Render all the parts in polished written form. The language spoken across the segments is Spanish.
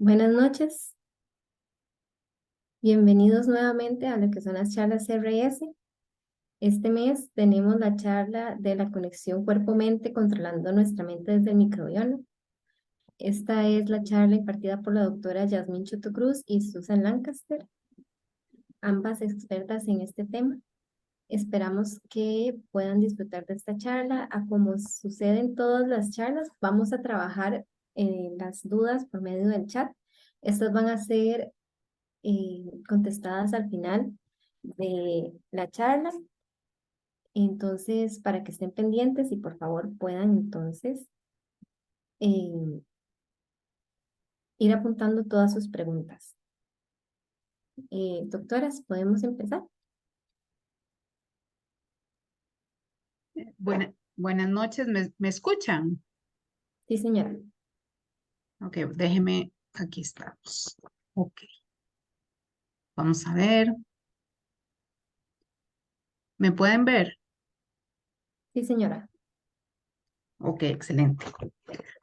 Buenas noches, bienvenidos nuevamente a lo que son las charlas CRS. Este mes tenemos la charla de la conexión cuerpo-mente controlando nuestra mente desde el microbioma. Esta es la charla impartida por la doctora Yasmín Choto Cruz y Susan Lancaster, ambas expertas en este tema. Esperamos que puedan disfrutar de esta charla. A como sucede en todas las charlas, vamos a trabajar las dudas por medio del chat. Estas van a ser contestadas al final de la charla. Entonces, para que estén pendientes y por favor puedan entonces eh, ir apuntando todas sus preguntas. Doctoras, ¿podemos empezar? Buenas noches, ¿me escuchan? Sí, señora. Ok, déjeme, aquí estamos. Ok, vamos a ver. ¿Me pueden ver? Sí, señora. Ok, excelente.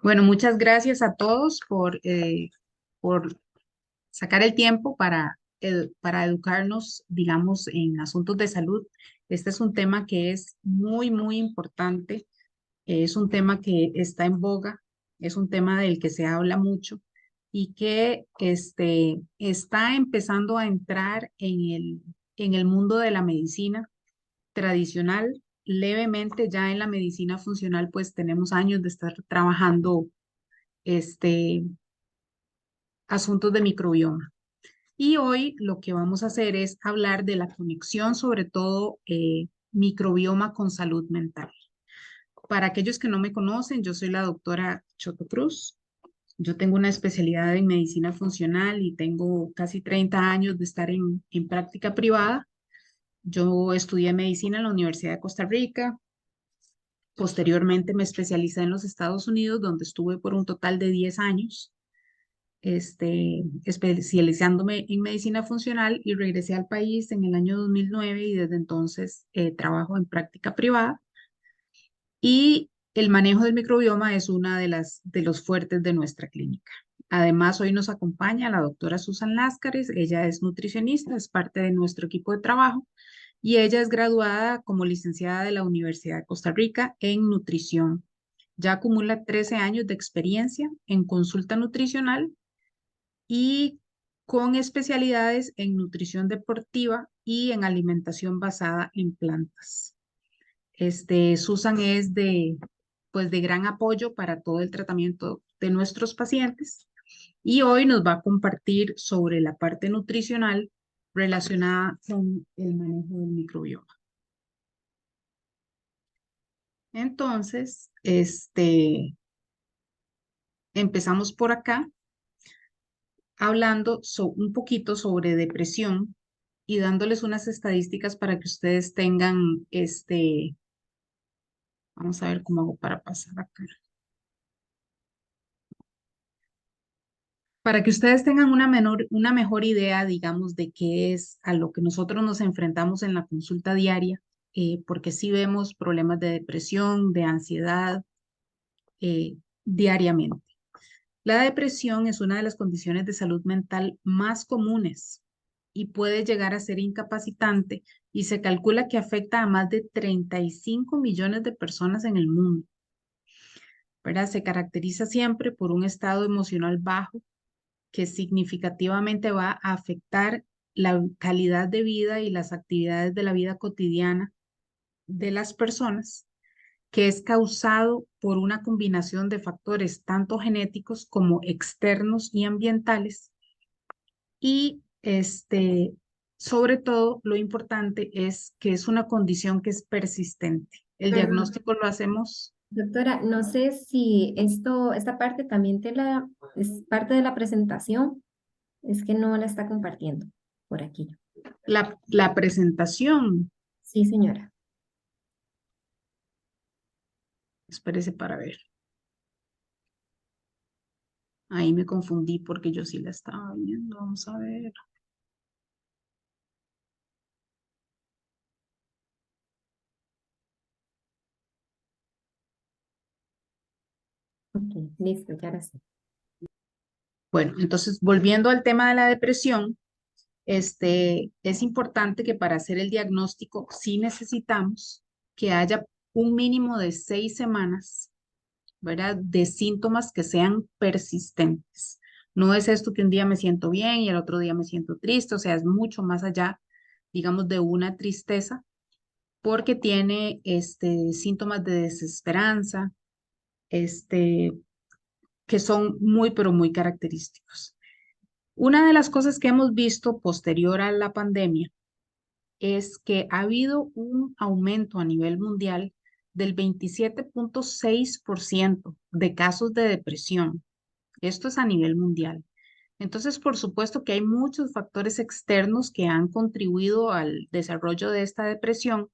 Bueno, muchas gracias a todos por sacar el tiempo para educarnos, digamos, en asuntos de salud. Este es un tema que es muy, muy importante. Es un tema que está en boga, es un tema del que se habla mucho y que está empezando a entrar en el mundo de la medicina tradicional. Levemente ya en la medicina funcional, pues tenemos años de estar trabajando este, asuntos de microbioma. Y hoy lo que vamos a hacer es hablar de la conexión, sobre todo microbioma con salud mental. Para aquellos que no me conocen, yo soy la doctora Choto Cruz. Yo tengo una especialidad en medicina funcional y tengo casi 30 años de estar en práctica privada. Yo estudié medicina en la Universidad de Costa Rica. Posteriormente me especialicé en los Estados Unidos, donde estuve por un total de 10 años, especializándome en medicina funcional y regresé al país en el año 2009 y desde entonces trabajo en práctica privada. Y el manejo del microbioma es una de los fuertes de nuestra clínica. Además, hoy nos acompaña la doctora Susan Láscares. Ella es nutricionista, es parte de nuestro equipo de trabajo y ella es graduada como licenciada de la Universidad de Costa Rica en nutrición. Ya acumula 13 años de experiencia en consulta nutricional y con especialidades en nutrición deportiva y en alimentación basada en plantas. Susan es pues de gran apoyo para todo el tratamiento de nuestros pacientes y hoy nos va a compartir sobre la parte nutricional relacionada con el manejo del microbioma. Entonces, empezamos por acá hablando un poquito sobre depresión y dándoles unas estadísticas para que ustedes tengan, vamos a ver cómo hago para pasar acá. Para que ustedes tengan una mejor idea, digamos, de qué es a lo que nosotros nos enfrentamos en la consulta diaria, porque sí vemos problemas de depresión, de ansiedad, diariamente. La depresión es una de las condiciones de salud mental más comunes y puede llegar a ser incapacitante y se calcula que afecta a más de 35 millones de personas en el mundo, ¿verdad? Se caracteriza siempre por un estado emocional bajo que significativamente va a afectar la calidad de vida y las actividades de la vida cotidiana de las personas, que es causado por una combinación de factores tanto genéticos como externos y ambientales. Y sobre todo, lo importante es que es una condición que es persistente. El Perdón, diagnóstico lo hacemos. doctora, no sé si esta parte también es parte de la presentación, es que no la está compartiendo por aquí. La presentación, Sí, señora. espérese para ver. Ahí me confundí porque yo sí la estaba viendo. Vamos a ver. Ok, listo, ya ahora sí. Bueno, entonces volviendo al tema de la depresión, es importante que para hacer el diagnóstico sí necesitamos que haya un mínimo de 6 semanas, ¿verdad? De síntomas que sean persistentes. No es esto que un día me siento bien y el otro día me siento triste, o sea, es mucho más allá, digamos, de una tristeza, porque tiene síntomas de desesperanza, este, que son muy, pero muy característicos. Una de las cosas que hemos visto posterior a la pandemia es que ha habido un aumento a nivel mundial del 27,6% de casos de depresión. Esto es a nivel mundial. Entonces, por supuesto que hay muchos factores externos que han contribuido al desarrollo de esta depresión,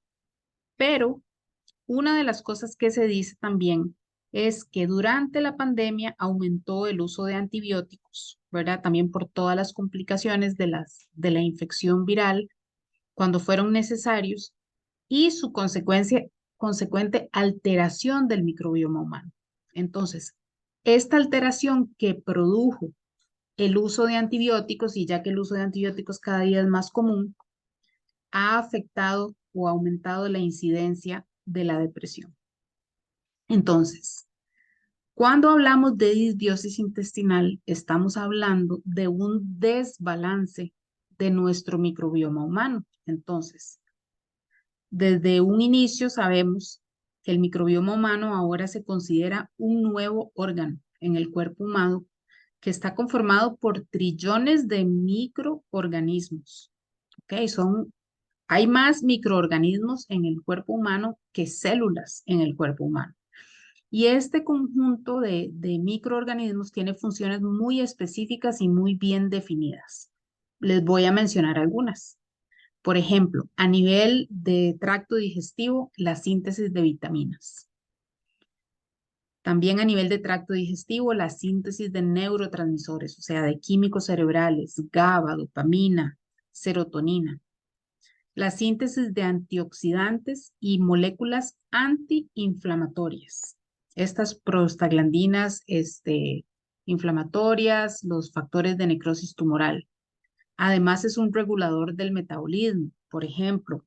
pero una de las cosas que se dice también es que durante la pandemia aumentó el uso de antibióticos, ¿verdad? También por todas las complicaciones de la infección viral cuando fueron necesarios y su consecuente alteración del microbioma humano. Entonces, esta alteración que produjo el uso de antibióticos, y ya que el uso de antibióticos cada día es más común, ha afectado o aumentado la incidencia de la depresión. Entonces, cuando hablamos de disbiosis intestinal, estamos hablando de un desbalance de nuestro microbioma humano. Entonces, desde un inicio sabemos que el microbioma humano ahora se considera un nuevo órgano en el cuerpo humano que está conformado por trillones de microorganismos. ¿Ok? Hay más microorganismos en el cuerpo humano que células en el cuerpo humano. Y este conjunto de microorganismos tiene funciones muy específicas y muy bien definidas. Les voy a mencionar algunas. Por ejemplo, a nivel de tracto digestivo, la síntesis de vitaminas. También a nivel de tracto digestivo, la síntesis de neurotransmisores, o sea, de químicos cerebrales, GABA, dopamina, serotonina. La síntesis de antioxidantes y moléculas antiinflamatorias. Estas prostaglandinas, inflamatorias, los factores de necrosis tumoral. Además, es un regulador del metabolismo. Por ejemplo,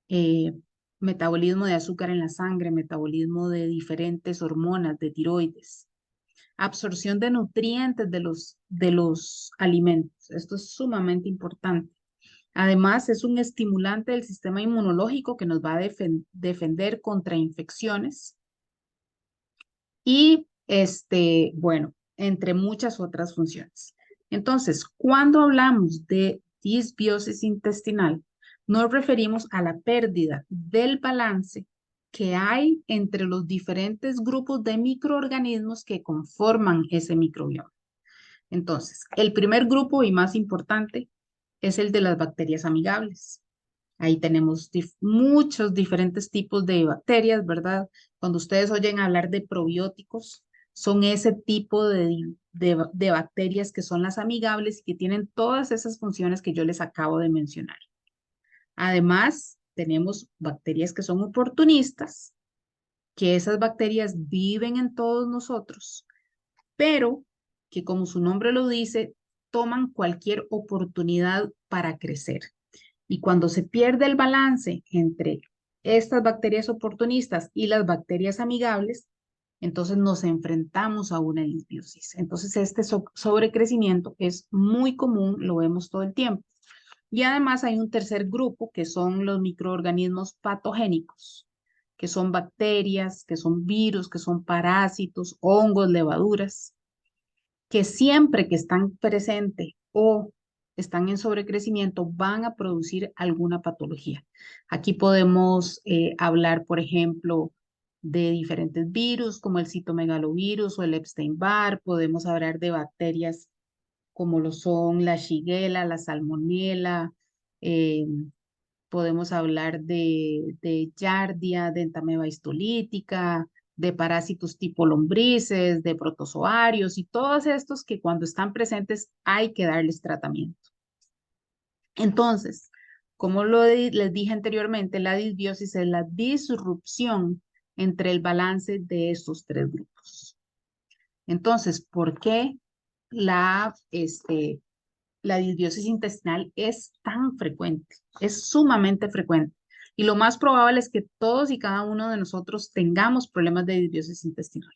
eh, metabolismo de azúcar en la sangre, metabolismo de diferentes hormonas, de tiroides, absorción de nutrientes de los alimentos. Esto es sumamente importante. Además, es un estimulante del sistema inmunológico que nos va a defender contra infecciones y, bueno, entre muchas otras funciones. Entonces, cuando hablamos de disbiosis intestinal, nos referimos a la pérdida del balance que hay entre los diferentes grupos de microorganismos que conforman ese microbioma. Entonces, el primer grupo y más importante es el de las bacterias amigables. Ahí tenemos muchos diferentes tipos de bacterias, ¿verdad? Cuando ustedes oyen hablar de probióticos, son ese tipo de bacterias que son las amigables y que tienen todas esas funciones que yo les acabo de mencionar. Además, tenemos bacterias que son oportunistas, que esas bacterias viven en todos nosotros, pero que como su nombre lo dice, toman cualquier oportunidad para crecer. Y cuando se pierde el balance entre estas bacterias oportunistas y las bacterias amigables, entonces nos enfrentamos a una disbiosis. Entonces este sobrecrecimiento es muy común, lo vemos todo el tiempo. Y además hay un tercer grupo que son los microorganismos patogénicos, que son bacterias, que son virus, que son parásitos, hongos, levaduras, que siempre que están presentes o están en sobrecrecimiento van a producir alguna patología. Aquí podemos hablar, por ejemplo, de diferentes virus como el citomegalovirus o el Epstein-Barr. Podemos hablar de bacterias como lo son la Shigella, la Salmonella. eh, Podemos hablar de Giardia, de entamoeba histolítica, de parásitos tipo lombrices, de protozoarios y todos estos que cuando están presentes hay que darles tratamiento. Entonces, como les dije anteriormente, la disbiosis es la disrupción entre el balance de estos tres grupos. Entonces, ¿por qué la disbiosis intestinal es tan frecuente, es sumamente frecuente. Y lo más probable es que todos y cada uno de nosotros tengamos problemas de disbiosis intestinal.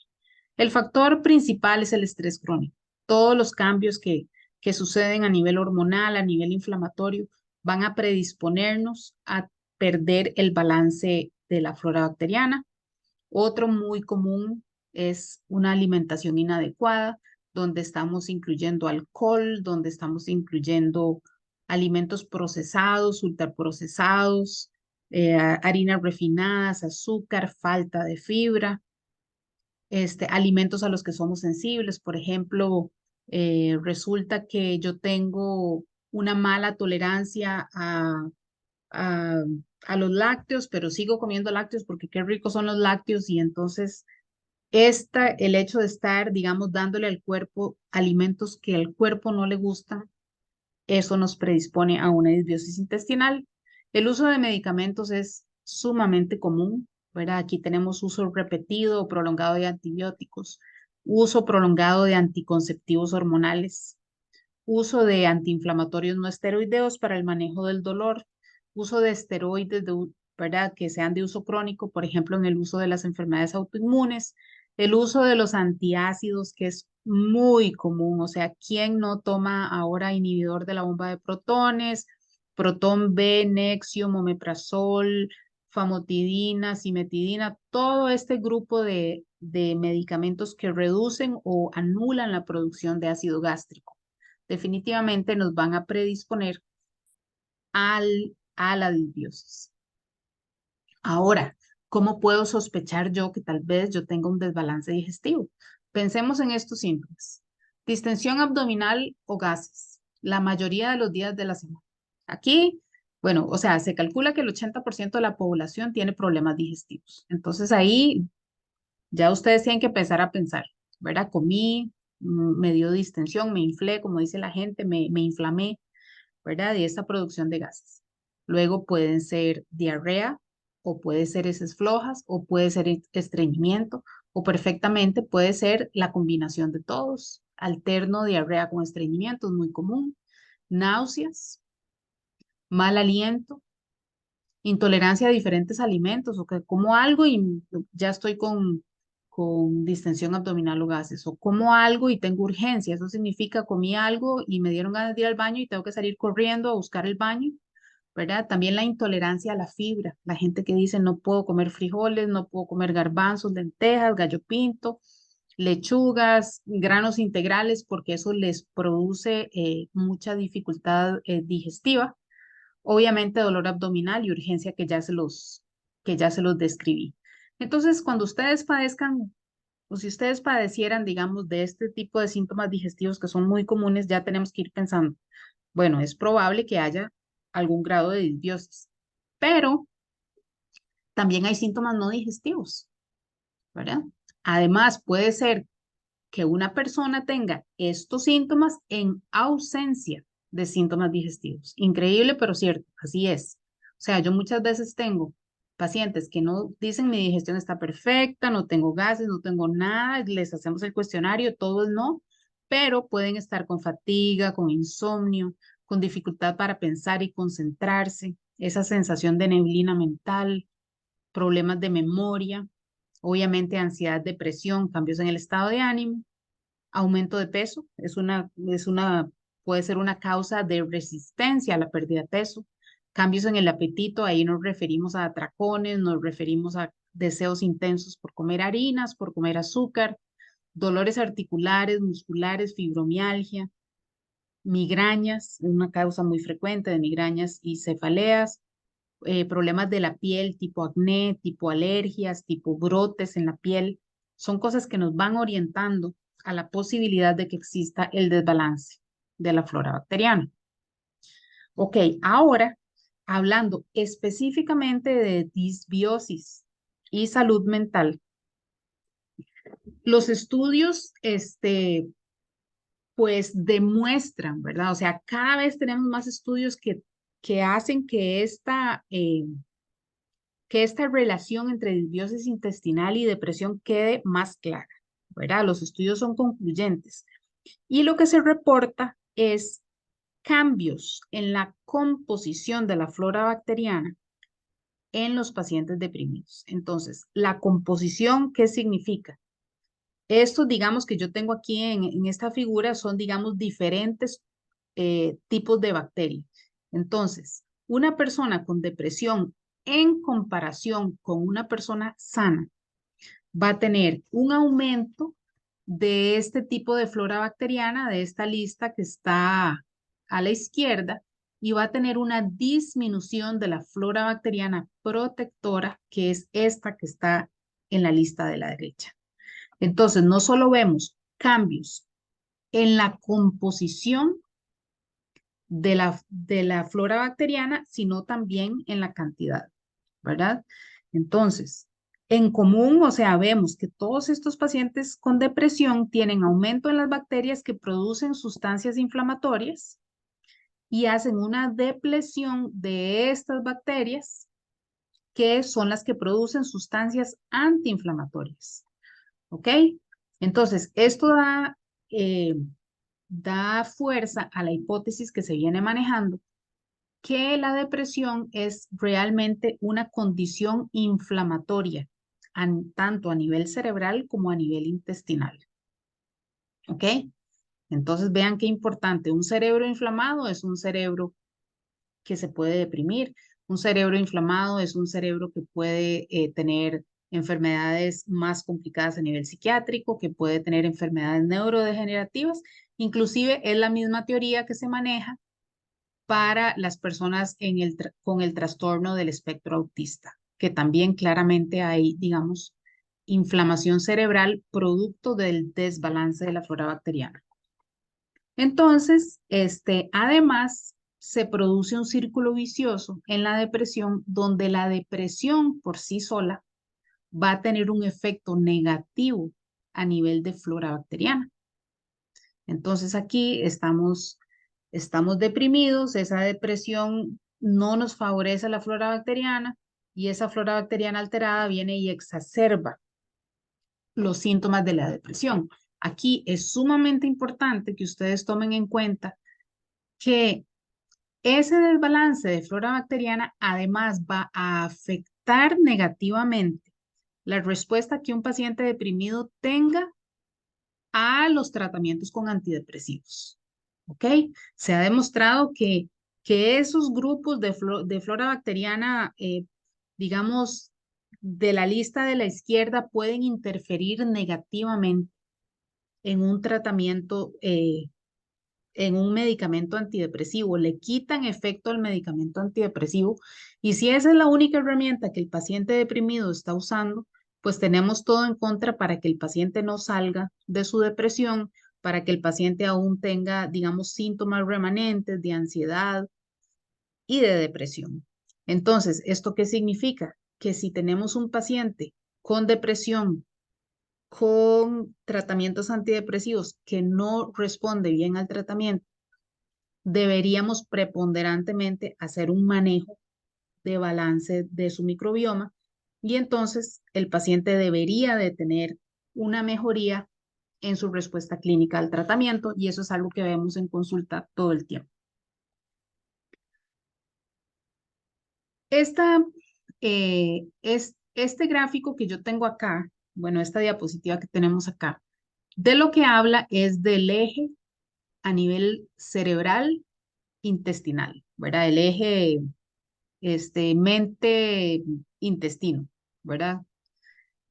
El factor principal es el estrés crónico. Todos los cambios que suceden a nivel hormonal, a nivel inflamatorio, van a predisponernos a perder el balance de la flora bacteriana. Otro muy común es una alimentación inadecuada, donde estamos incluyendo alcohol, donde estamos incluyendo alimentos procesados, ultraprocesados, harinas refinadas, azúcar, falta de fibra, alimentos a los que somos sensibles. Por ejemplo, resulta que yo tengo una mala tolerancia a, a los lácteos, pero sigo comiendo lácteos porque qué ricos son los lácteos y entonces el hecho de estar, digamos, dándole al cuerpo alimentos que al cuerpo no le gustan, eso nos predispone a una disbiosis intestinal. El uso de medicamentos es sumamente común, ¿verdad? Aquí tenemos uso repetido o prolongado de antibióticos, uso prolongado de anticonceptivos hormonales, uso de antiinflamatorios no esteroideos para el manejo del dolor, uso de esteroides, ¿verdad? Que sean de uso crónico, por ejemplo, en el uso de las enfermedades autoinmunes, el uso de los antiácidos, que es muy común, o sea, ¿quién no toma ahora inhibidor de la bomba de protones, proton B, Nexium, omeprazol, famotidina, cimetidina, todo este grupo de medicamentos que reducen o anulan la producción de ácido gástrico? Definitivamente nos van a predisponer a la disbiosis. Ahora, ¿cómo puedo sospechar yo que tal vez yo tenga un desbalance digestivo? Pensemos en estos síntomas. Distensión abdominal o gases, la mayoría de los días de la semana. Aquí, bueno, o sea, se calcula que el 80% de la población tiene problemas digestivos. Entonces ahí ya ustedes tienen que empezar a pensar, ¿verdad? Comí, me dio distensión, me inflé, como dice la gente, me inflamé, ¿verdad? Y esta producción de gases. Luego pueden ser diarrea, o puede ser heces flojas, o puede ser estreñimiento, o perfectamente puede ser la combinación de todos. Alterno diarrea con estreñimiento es muy común. Náuseas, mal aliento, intolerancia a diferentes alimentos, o que como algo y ya estoy con distensión abdominal o gases, o como algo y tengo urgencia. Eso significa comí algo y me dieron ganas de ir al baño y tengo que salir corriendo a buscar el baño, ¿verdad? También la intolerancia a la fibra, la gente que dice no puedo comer frijoles, no puedo comer garbanzos, lentejas, gallo pinto, lechugas, granos integrales, porque eso les produce mucha dificultad digestiva. Obviamente dolor abdominal y urgencia que ya se los describí. Entonces, cuando ustedes padezcan o si ustedes padecieran, digamos, de este tipo de síntomas digestivos que son muy comunes, ya tenemos que ir pensando, bueno, es probable que haya algún grado de disbiosis, pero también hay síntomas no digestivos, ¿verdad? Además, puede ser que una persona tenga estos síntomas en ausencia de síntomas digestivos. Increíble, pero cierto, así es. O sea, yo muchas veces tengo pacientes que no dicen mi digestión está perfecta, no tengo gases, no tengo nada, les hacemos el cuestionario, todo es no, pero pueden estar con fatiga, con insomnio, con dificultad para pensar y concentrarse, esa sensación de neblina mental, problemas de memoria, obviamente ansiedad, depresión, cambios en el estado de ánimo, aumento de peso, puede ser una causa de resistencia a la pérdida de peso, cambios en el apetito, ahí nos referimos a atracones, nos referimos a deseos intensos por comer harinas, por comer azúcar, dolores articulares, musculares, fibromialgia, migrañas, una causa muy frecuente de migrañas y cefaleas, problemas de la piel tipo acné, tipo alergias, tipo brotes en la piel, son cosas que nos van orientando a la posibilidad de que exista el desbalance de la flora bacteriana. Ok, ahora hablando específicamente de disbiosis y salud mental, los estudios, pues demuestran, ¿verdad? O sea, cada vez tenemos más estudios que hacen que esta relación entre disbiosis intestinal y depresión quede más clara, ¿verdad? Los estudios son concluyentes. Y lo que se reporta es cambios en la composición de la flora bacteriana en los pacientes deprimidos. Entonces, la composición, ¿qué significa? Estos, digamos, que yo tengo aquí en esta figura son, digamos, diferentes tipos de bacterias. Entonces, una persona con depresión en comparación con una persona sana va a tener un aumento de este tipo de flora bacteriana, de esta lista que está a la izquierda, y va a tener una disminución de la flora bacteriana protectora, que es esta que está en la lista de la derecha. Entonces, no solo vemos cambios en la composición de la flora bacteriana, sino también en la cantidad, ¿verdad? Entonces, en común, o sea, vemos que todos estos pacientes con depresión tienen aumento en las bacterias que producen sustancias inflamatorias y hacen una depresión de estas bacterias que son las que producen sustancias antiinflamatorias. ¿Ok? Entonces, esto da fuerza a la hipótesis que se viene manejando, que la depresión es realmente una condición inflamatoria, tanto a nivel cerebral como a nivel intestinal. ¿Ok? Entonces, vean qué importante. Un cerebro inflamado es un cerebro que se puede deprimir. Un cerebro inflamado es un cerebro que puede tener enfermedades más complicadas a nivel psiquiátrico, que puede tener enfermedades neurodegenerativas. Inclusive es la misma teoría que se maneja para las personas con el trastorno del espectro autista, que también claramente hay, digamos, inflamación cerebral producto del desbalance de la flora bacteriana. Entonces, además, se produce un círculo vicioso en la depresión, donde la depresión por sí sola va a tener un efecto negativo a nivel de flora bacteriana. Entonces, aquí estamos deprimidos, esa depresión no nos favorece la flora bacteriana y esa flora bacteriana alterada viene y exacerba los síntomas de la depresión. Aquí es sumamente importante que ustedes tomen en cuenta que ese desbalance de flora bacteriana además va a afectar negativamente la respuesta que un paciente deprimido tenga a los tratamientos con antidepresivos. ¿Ok? Se ha demostrado que esos grupos de flora bacteriana, digamos, de la lista de la izquierda pueden interferir negativamente en un tratamiento en un medicamento antidepresivo, le quitan efecto al medicamento antidepresivo y si esa es la única herramienta que el paciente deprimido está usando, pues tenemos todo en contra para que el paciente no salga de su depresión, para que el paciente aún tenga, digamos, síntomas remanentes de ansiedad y de depresión. Entonces, ¿esto qué significa? Que si tenemos un paciente con depresión, con tratamientos antidepresivos que no responde bien al tratamiento, deberíamos preponderantemente hacer un manejo de balance de su microbioma y entonces el paciente debería de tener una mejoría en su respuesta clínica al tratamiento y eso es algo que vemos en consulta todo el tiempo. Este gráfico que yo tengo acá, bueno, esta diapositiva que tenemos acá, de lo que habla es del eje a nivel cerebral intestinal, ¿verdad? El eje mente-intestino, ¿verdad?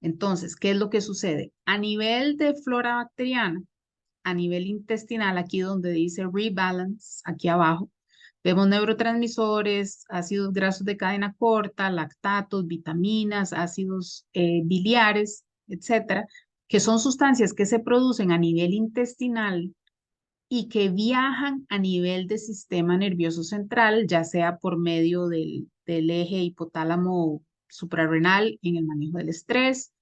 Entonces, ¿qué es lo que sucede? A nivel de flora bacteriana, a nivel intestinal, aquí donde dice rebalance, aquí abajo, vemos neurotransmisores, ácidos grasos de cadena corta, lactatos, vitaminas, ácidos biliares, etcétera, que son sustancias que se producen a nivel intestinal y que viajan a nivel del sistema nervioso central, ya sea por medio del eje hipotálamo suprarrenal en el manejo del estrés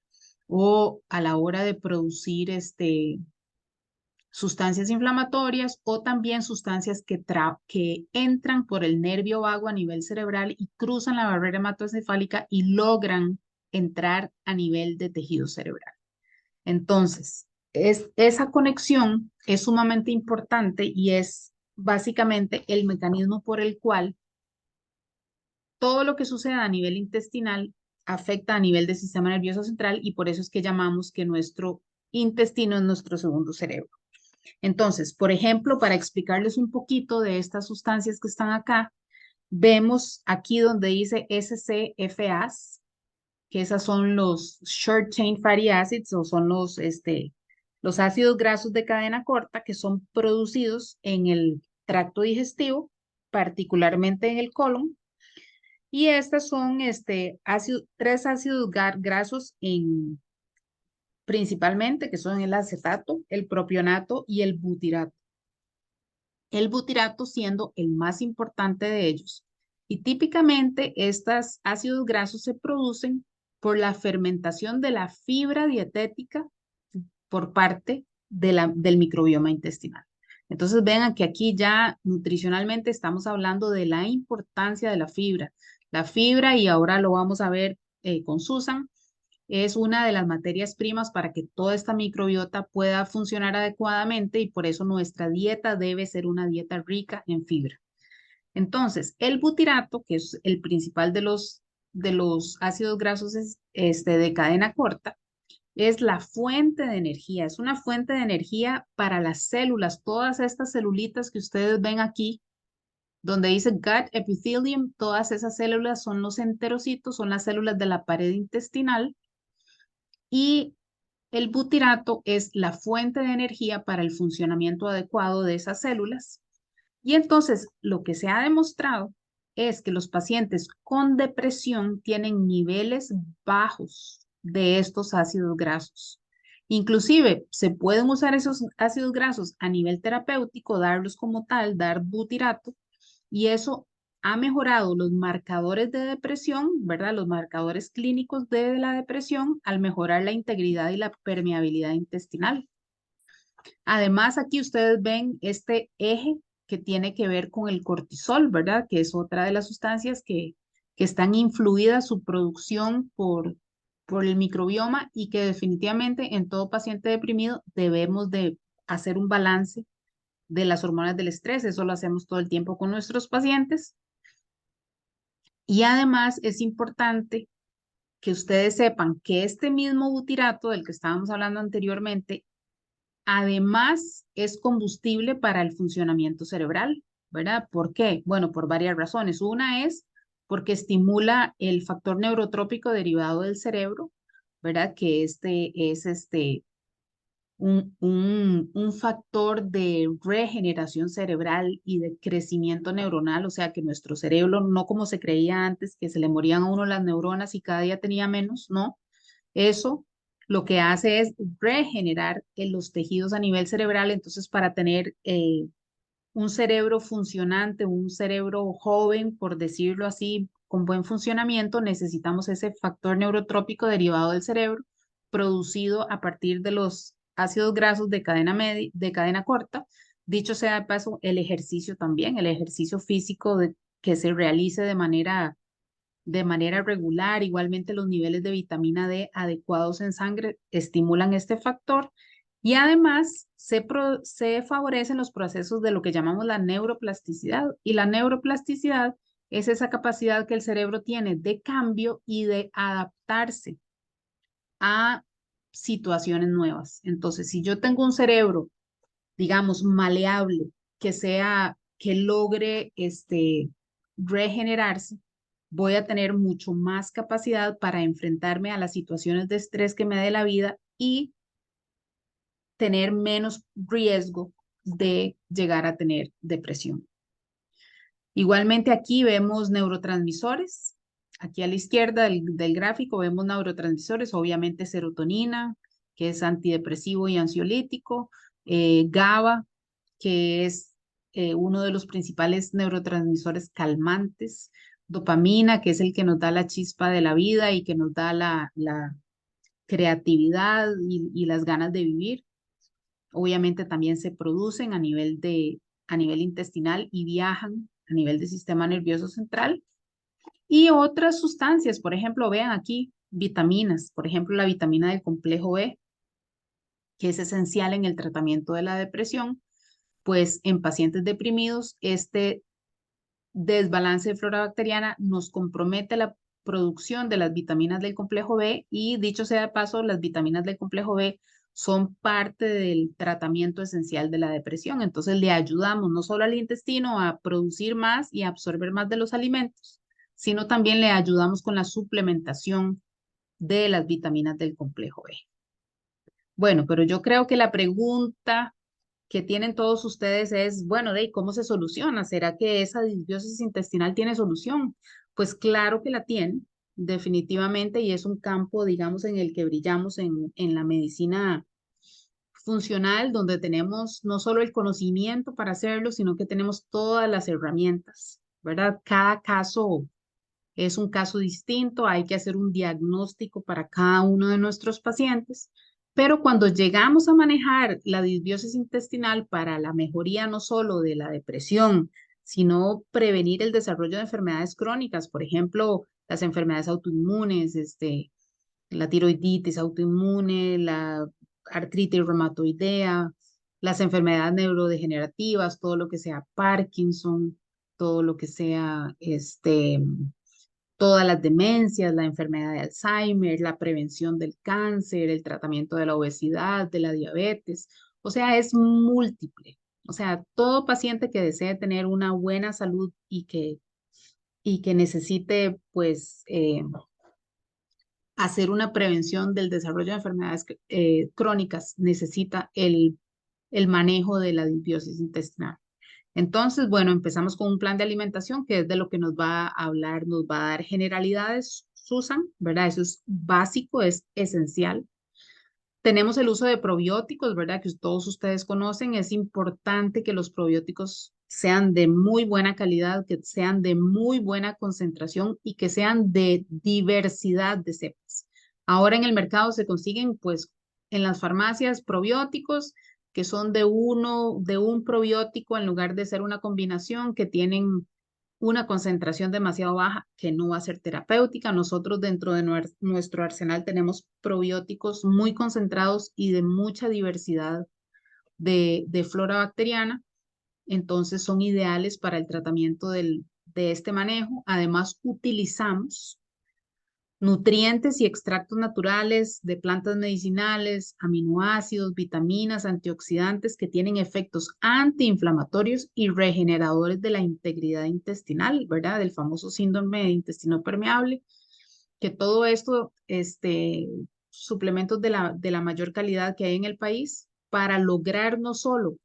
o a la hora de producir sustancias inflamatorias o también sustancias que entran por el nervio vago a nivel cerebral y cruzan la barrera hematoencefálica y logran entrar a nivel de tejido cerebral. Entonces, esa conexión es sumamente importante y es básicamente el mecanismo por el cual todo lo que sucede a nivel intestinal afecta a nivel del sistema nervioso central y por eso es que llamamos que nuestro intestino es nuestro segundo cerebro. Entonces, por ejemplo, para explicarles un poquito de estas sustancias que están acá, vemos aquí donde dice SCFAs, que esas son los short chain fatty acids o son los ácidos grasos de cadena corta que son producidos en el tracto digestivo, particularmente en el colon. Y estas son tres ácidos grasos principalmente, que son el acetato, el propionato y el butirato. El butirato siendo el más importante de ellos. Y típicamente estos ácidos grasos se producen por la fermentación de la fibra dietética por parte del microbioma intestinal. Entonces vean que aquí ya nutricionalmente estamos hablando de la importancia de la fibra. La fibra, y ahora lo vamos a ver con Susan, es una de las materias primas para que toda esta microbiota pueda funcionar adecuadamente y por eso nuestra dieta debe ser una dieta rica en fibra. Entonces, el butirato, que es el principal de los ácidos grasos de cadena corta, es la fuente de energía, es una fuente de energía para las células, todas estas celulitas que ustedes ven aquí, donde dice gut epithelium, todas esas células son los enterocitos, son las células de la pared intestinal y el butirato es la fuente de energía para el funcionamiento adecuado de esas células. Y entonces lo que se ha demostrado es que los pacientes con depresión tienen niveles bajos de estos ácidos grasos. Inclusive se pueden usar esos ácidos grasos a nivel terapéutico, darlos como tal, dar butirato, y eso ha mejorado los marcadores de depresión, ¿verdad? Los marcadores clínicos de la depresión al mejorar la integridad y la permeabilidad intestinal. Además, aquí ustedes ven este eje que tiene que ver con el cortisol, ¿verdad? Que es otra de las sustancias que están influidas su producción por el microbioma y que definitivamente en todo paciente deprimido debemos de hacer un balance de las hormonas del estrés. Eso lo hacemos todo el tiempo con nuestros pacientes. Y además es importante que ustedes sepan que este mismo butirato del que estábamos hablando anteriormente, además es combustible para el funcionamiento cerebral, ¿verdad? ¿Por qué? Bueno, por varias razones. Una es porque estimula el factor neurotrópico derivado del cerebro, ¿verdad? Que este es un factor de regeneración cerebral y de crecimiento neuronal, o sea que nuestro cerebro, no como se creía antes, que se le morían a uno las neuronas y cada día tenía menos, no, eso lo que hace es regenerar en los tejidos a nivel cerebral, entonces para tener un cerebro funcionante, un cerebro joven, por decirlo así, con buen funcionamiento, necesitamos ese factor neurotrópico derivado del cerebro, producido a partir de los ácidos grasos de cadena de cadena corta. Dicho sea de paso, el ejercicio también, el ejercicio físico que se realice de manera regular, igualmente los niveles de vitamina D adecuados en sangre estimulan este factor y además se favorecen los procesos de lo que llamamos la neuroplasticidad. Y la neuroplasticidad es esa capacidad que el cerebro tiene de cambio y de adaptarse a situaciones nuevas. Entonces, si yo tengo un cerebro, digamos, maleable, que logre regenerarse, voy a tener mucho más capacidad para enfrentarme a las situaciones de estrés que me dé la vida y tener menos riesgo de llegar a tener depresión. Igualmente aquí vemos neurotransmisores. Aquí a la izquierda del gráfico vemos neurotransmisores, obviamente serotonina, que es antidepresivo y ansiolítico, GABA, que es uno de los principales neurotransmisores calmantes, dopamina, que es el que nos da la chispa de la vida y que nos da la creatividad y las ganas de vivir. Obviamente también se producen a nivel intestinal y viajan a nivel del sistema nervioso central. Y otras sustancias, por ejemplo, vean aquí vitaminas, por ejemplo, la vitamina del complejo B, que es esencial en el tratamiento de la depresión, pues en pacientes deprimidos, este desbalance de flora bacteriana nos compromete la producción de las vitaminas del complejo B y dicho sea de paso, las vitaminas del complejo B son parte del tratamiento esencial de la depresión. Entonces le ayudamos no solo al intestino a producir más y a absorber más de los alimentos, sino también le ayudamos con la suplementación de las vitaminas del complejo B. Bueno, pero yo creo que la pregunta que tienen todos ustedes es, bueno, ¿cómo se soluciona? ¿Será que esa disbiosis intestinal tiene solución? Pues claro que la tiene, definitivamente, y es un campo, digamos, en el que brillamos en la medicina funcional, donde tenemos no solo el conocimiento para hacerlo, sino que tenemos todas las herramientas, ¿verdad? Cada caso es un caso distinto, hay que hacer un diagnóstico para cada uno de nuestros pacientes, pero cuando llegamos a manejar la disbiosis intestinal para la mejoría no solo de la depresión, sino prevenir el desarrollo de enfermedades crónicas, por ejemplo, las enfermedades autoinmunes, la tiroiditis autoinmune, la artritis reumatoidea, las enfermedades neurodegenerativas, todo lo que sea Parkinson, todo lo que sea todas las demencias, la enfermedad de Alzheimer, la prevención del cáncer, el tratamiento de la obesidad, de la diabetes. O sea, es múltiple. O sea, todo paciente que desee tener una buena salud y que necesite, pues, hacer una prevención del desarrollo de enfermedades crónicas, necesita el manejo de la disbiosis intestinal. Entonces, bueno, empezamos con un plan de alimentación que es de lo que nos va a hablar, nos va a dar generalidades, Susan, ¿verdad? Eso es básico, es esencial. Tenemos el uso de probióticos, ¿verdad? Que todos ustedes conocen. Es importante que los probióticos sean de muy buena calidad, que sean de muy buena concentración y que sean de diversidad de cepas. Ahora en el mercado se consiguen, pues, en las farmacias probióticos que son de un probiótico en lugar de ser una combinación que tienen una concentración demasiado baja que no va a ser terapéutica. Nosotros dentro de nuestro arsenal tenemos probióticos muy concentrados y de mucha diversidad de flora bacteriana, entonces son ideales para el tratamiento de este manejo. Además, utilizamos nutrientes y extractos naturales de plantas medicinales, aminoácidos, vitaminas, antioxidantes que tienen efectos antiinflamatorios y regeneradores de la integridad intestinal, ¿verdad? Del famoso síndrome de intestino permeable, que todo esto, suplementos de la mayor calidad que hay en el país para lograr no solo,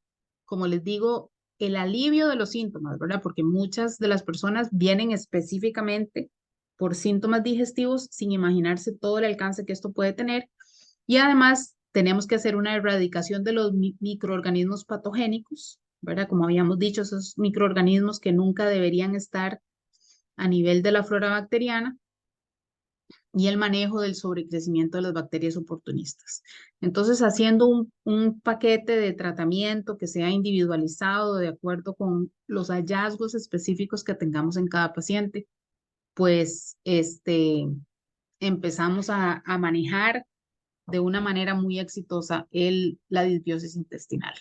como les digo, el alivio de los síntomas, ¿verdad? Porque muchas de las personas vienen específicamente por síntomas digestivos sin imaginarse todo el alcance que esto puede tener. Y además tenemos que hacer una erradicación de los microorganismos patogénicos, ¿verdad? Como habíamos dicho, esos microorganismos que nunca deberían estar a nivel de la flora bacteriana y el manejo del sobrecrecimiento de las bacterias oportunistas. Entonces, haciendo un paquete de tratamiento que sea individualizado de acuerdo con los hallazgos específicos que tengamos en cada paciente, pues empezamos a manejar de una manera muy exitosa la disbiosis intestinal.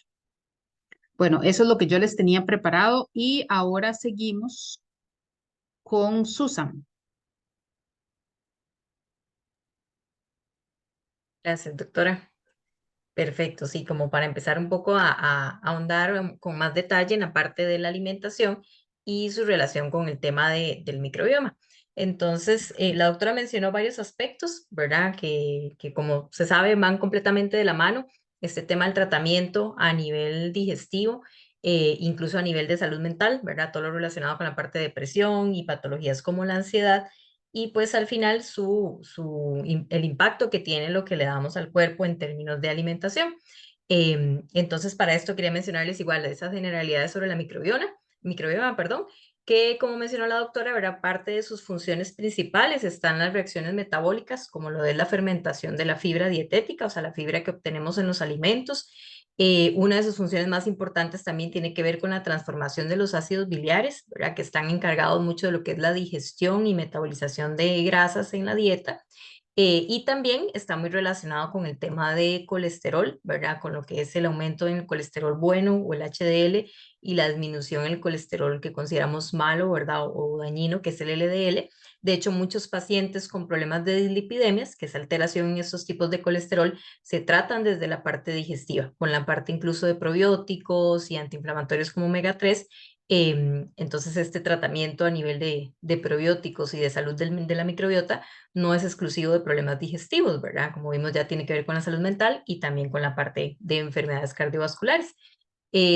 Bueno, eso es lo que yo les tenía preparado y ahora seguimos con Susan. Gracias, doctora. Perfecto, sí, como para empezar un poco a ahondar con más detalle en la parte de la alimentación y su relación con el tema del microbioma. Entonces, la doctora mencionó varios aspectos, ¿verdad? Que como se sabe van completamente de la mano. Este tema del tratamiento a nivel digestivo, incluso a nivel de salud mental, ¿verdad? Todo lo relacionado con la parte de depresión y patologías como la ansiedad y pues al final el impacto que tiene lo que le damos al cuerpo en términos de alimentación. Entonces, para esto quería mencionarles igual esas generalidades sobre la microbioma, perdón, que como mencionó la doctora, ¿verdad? Parte de sus funciones principales están las reacciones metabólicas, como lo es la fermentación de la fibra dietética, o sea, la fibra que obtenemos en los alimentos. Una de sus funciones más importantes también tiene que ver con la transformación de los ácidos biliares, ¿verdad? Que están encargados mucho de lo que es la digestión y metabolización de grasas en la dieta. Y también está muy relacionado con el tema de colesterol, ¿verdad? Con lo que es el aumento en el colesterol bueno o el HDL y la disminución en el colesterol que consideramos malo, ¿verdad? O dañino, que es el LDL. De hecho, muchos pacientes con problemas de dislipidemias, que es alteración en estos tipos de colesterol, se tratan desde la parte digestiva, con la parte incluso de probióticos y antiinflamatorios como omega 3. Entonces, este tratamiento a nivel de probióticos y de salud de la microbiota no es exclusivo de problemas digestivos, ¿verdad? Como vimos, ya tiene que ver con la salud mental y también con la parte de enfermedades cardiovasculares.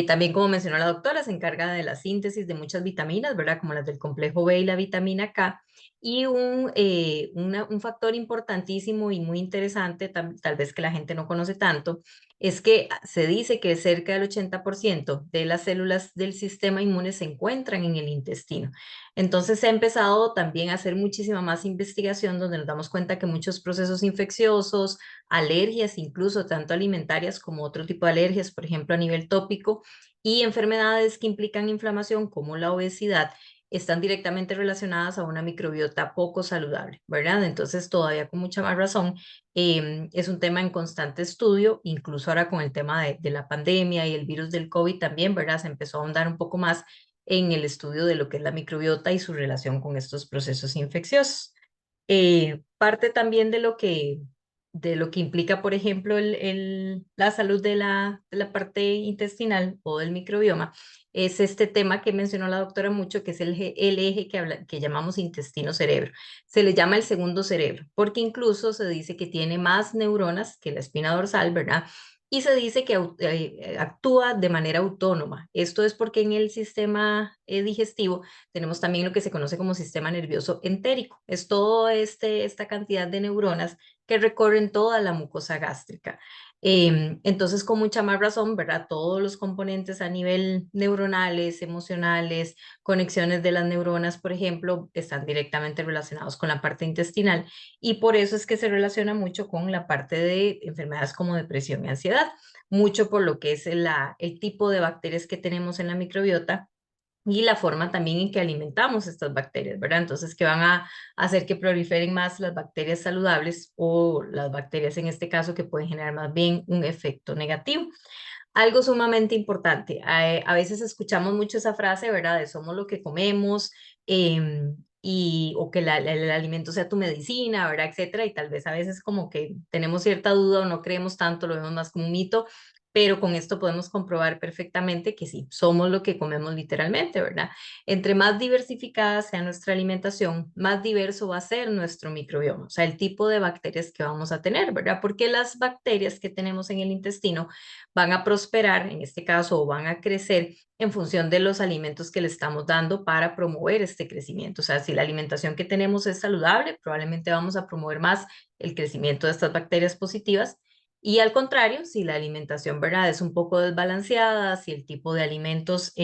También, como mencionó la doctora, se encarga de la síntesis de muchas vitaminas, ¿verdad? Como las del complejo B y la vitamina K. Y un factor importantísimo y muy interesante, tal vez que la gente no conoce tanto, es que se dice que cerca del 80% de las células del sistema inmune se encuentran en el intestino. Entonces se ha empezado también a hacer muchísima más investigación donde nos damos cuenta que muchos procesos infecciosos, alergias, incluso tanto alimentarias como otro tipo de alergias, por ejemplo, a nivel tópico, y enfermedades que implican inflamación como la obesidad, están directamente relacionadas a una microbiota poco saludable, ¿verdad? Entonces, todavía con mucha más razón, es un tema en constante estudio, incluso ahora con el tema de la pandemia y el virus del COVID también, ¿verdad? Se empezó a ahondar un poco más en el estudio de lo que es la microbiota y su relación con estos procesos infecciosos. Parte también de lo que implica, por ejemplo, la salud de la parte intestinal o del microbioma, es este tema que mencionó la doctora mucho, que es el eje que llamamos intestino-cerebro. Se le llama el segundo cerebro, porque incluso se dice que tiene más neuronas que la espina dorsal, ¿verdad? Y se dice que actúa de manera autónoma. Esto es porque en el sistema digestivo tenemos también lo que se conoce como sistema nervioso entérico. Es toda esta cantidad de neuronas que recorren toda la mucosa gástrica. Entonces, con mucha más razón, ¿verdad? Todos los componentes a nivel neuronales, emocionales, conexiones de las neuronas, por ejemplo, están directamente relacionados con la parte intestinal y por eso es que se relaciona mucho con la parte de enfermedades como depresión y ansiedad, mucho por lo que es el tipo de bacterias que tenemos en la microbiota y la forma también en que alimentamos estas bacterias, ¿verdad? Entonces, que van a hacer que proliferen más las bacterias saludables o las bacterias en este caso que pueden generar más bien un efecto negativo. Algo sumamente importante, a veces escuchamos mucho esa frase, ¿verdad? De somos lo que comemos, o que el alimento sea tu medicina, ¿verdad? Etcétera, y tal vez a veces como que tenemos cierta duda o no creemos tanto, lo vemos más como un mito, pero con esto podemos comprobar perfectamente que sí, somos lo que comemos literalmente, ¿verdad? Entre más diversificada sea nuestra alimentación, más diverso va a ser nuestro microbioma, o sea, el tipo de bacterias que vamos a tener, ¿verdad? Porque las bacterias que tenemos en el intestino van a prosperar, en este caso, o van a crecer en función de los alimentos que le estamos dando para promover este crecimiento. O sea, si la alimentación que tenemos es saludable, probablemente vamos a promover más el crecimiento de estas bacterias positivas. Y al contrario, si la alimentación, ¿verdad?, es un poco desbalanceada, si el tipo de alimentos,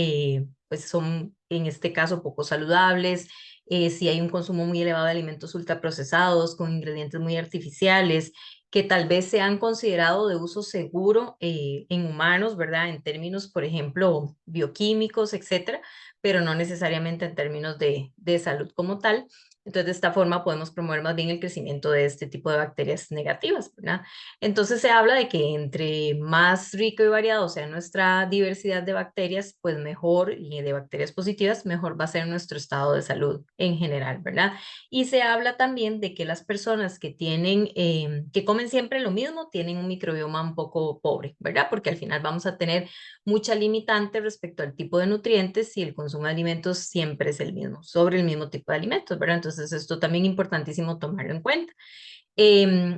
pues son, en este caso, poco saludables, si hay un consumo muy elevado de alimentos ultraprocesados con ingredientes muy artificiales, que tal vez se han considerado de uso seguro en humanos, ¿verdad? En términos, por ejemplo, bioquímicos, etcétera, pero no necesariamente en términos de salud como tal. Entonces, de esta forma podemos promover más bien el crecimiento de este tipo de bacterias negativas, ¿verdad? Entonces, se habla de que entre más rico y variado sea nuestra diversidad de bacterias, pues mejor, y de bacterias positivas, mejor va a ser nuestro estado de salud en general, ¿verdad? Y se habla también de que las personas que tienen, que comen siempre lo mismo, tienen un microbioma un poco pobre, ¿verdad? Porque al final vamos a tener mucha limitante respecto al tipo de nutrientes si el consumo de alimentos siempre es el mismo, sobre el mismo tipo de alimentos, ¿verdad? Entonces esto también es importantísimo tomarlo en cuenta.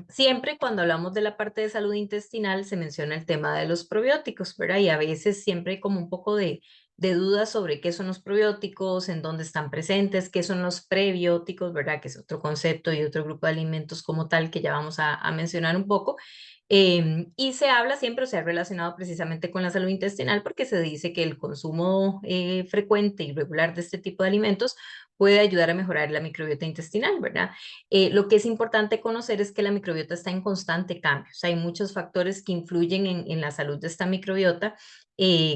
Siempre cuando hablamos de la parte de salud intestinal se menciona el tema de los probióticos, ¿verdad? Y a veces siempre hay como un poco de dudas sobre qué son los probióticos, en dónde están presentes, qué son los prebióticos, ¿verdad? Que es otro concepto y otro grupo de alimentos como tal que ya vamos a mencionar un poco. Y se habla siempre, o se ha relacionado precisamente con la salud intestinal porque se dice que el consumo frecuente y regular de este tipo de alimentos puede ayudar a mejorar la microbiota intestinal, ¿verdad? Lo que es importante conocer es que la microbiota está en constante cambio, o sea, hay muchos factores que influyen en la salud de esta microbiota,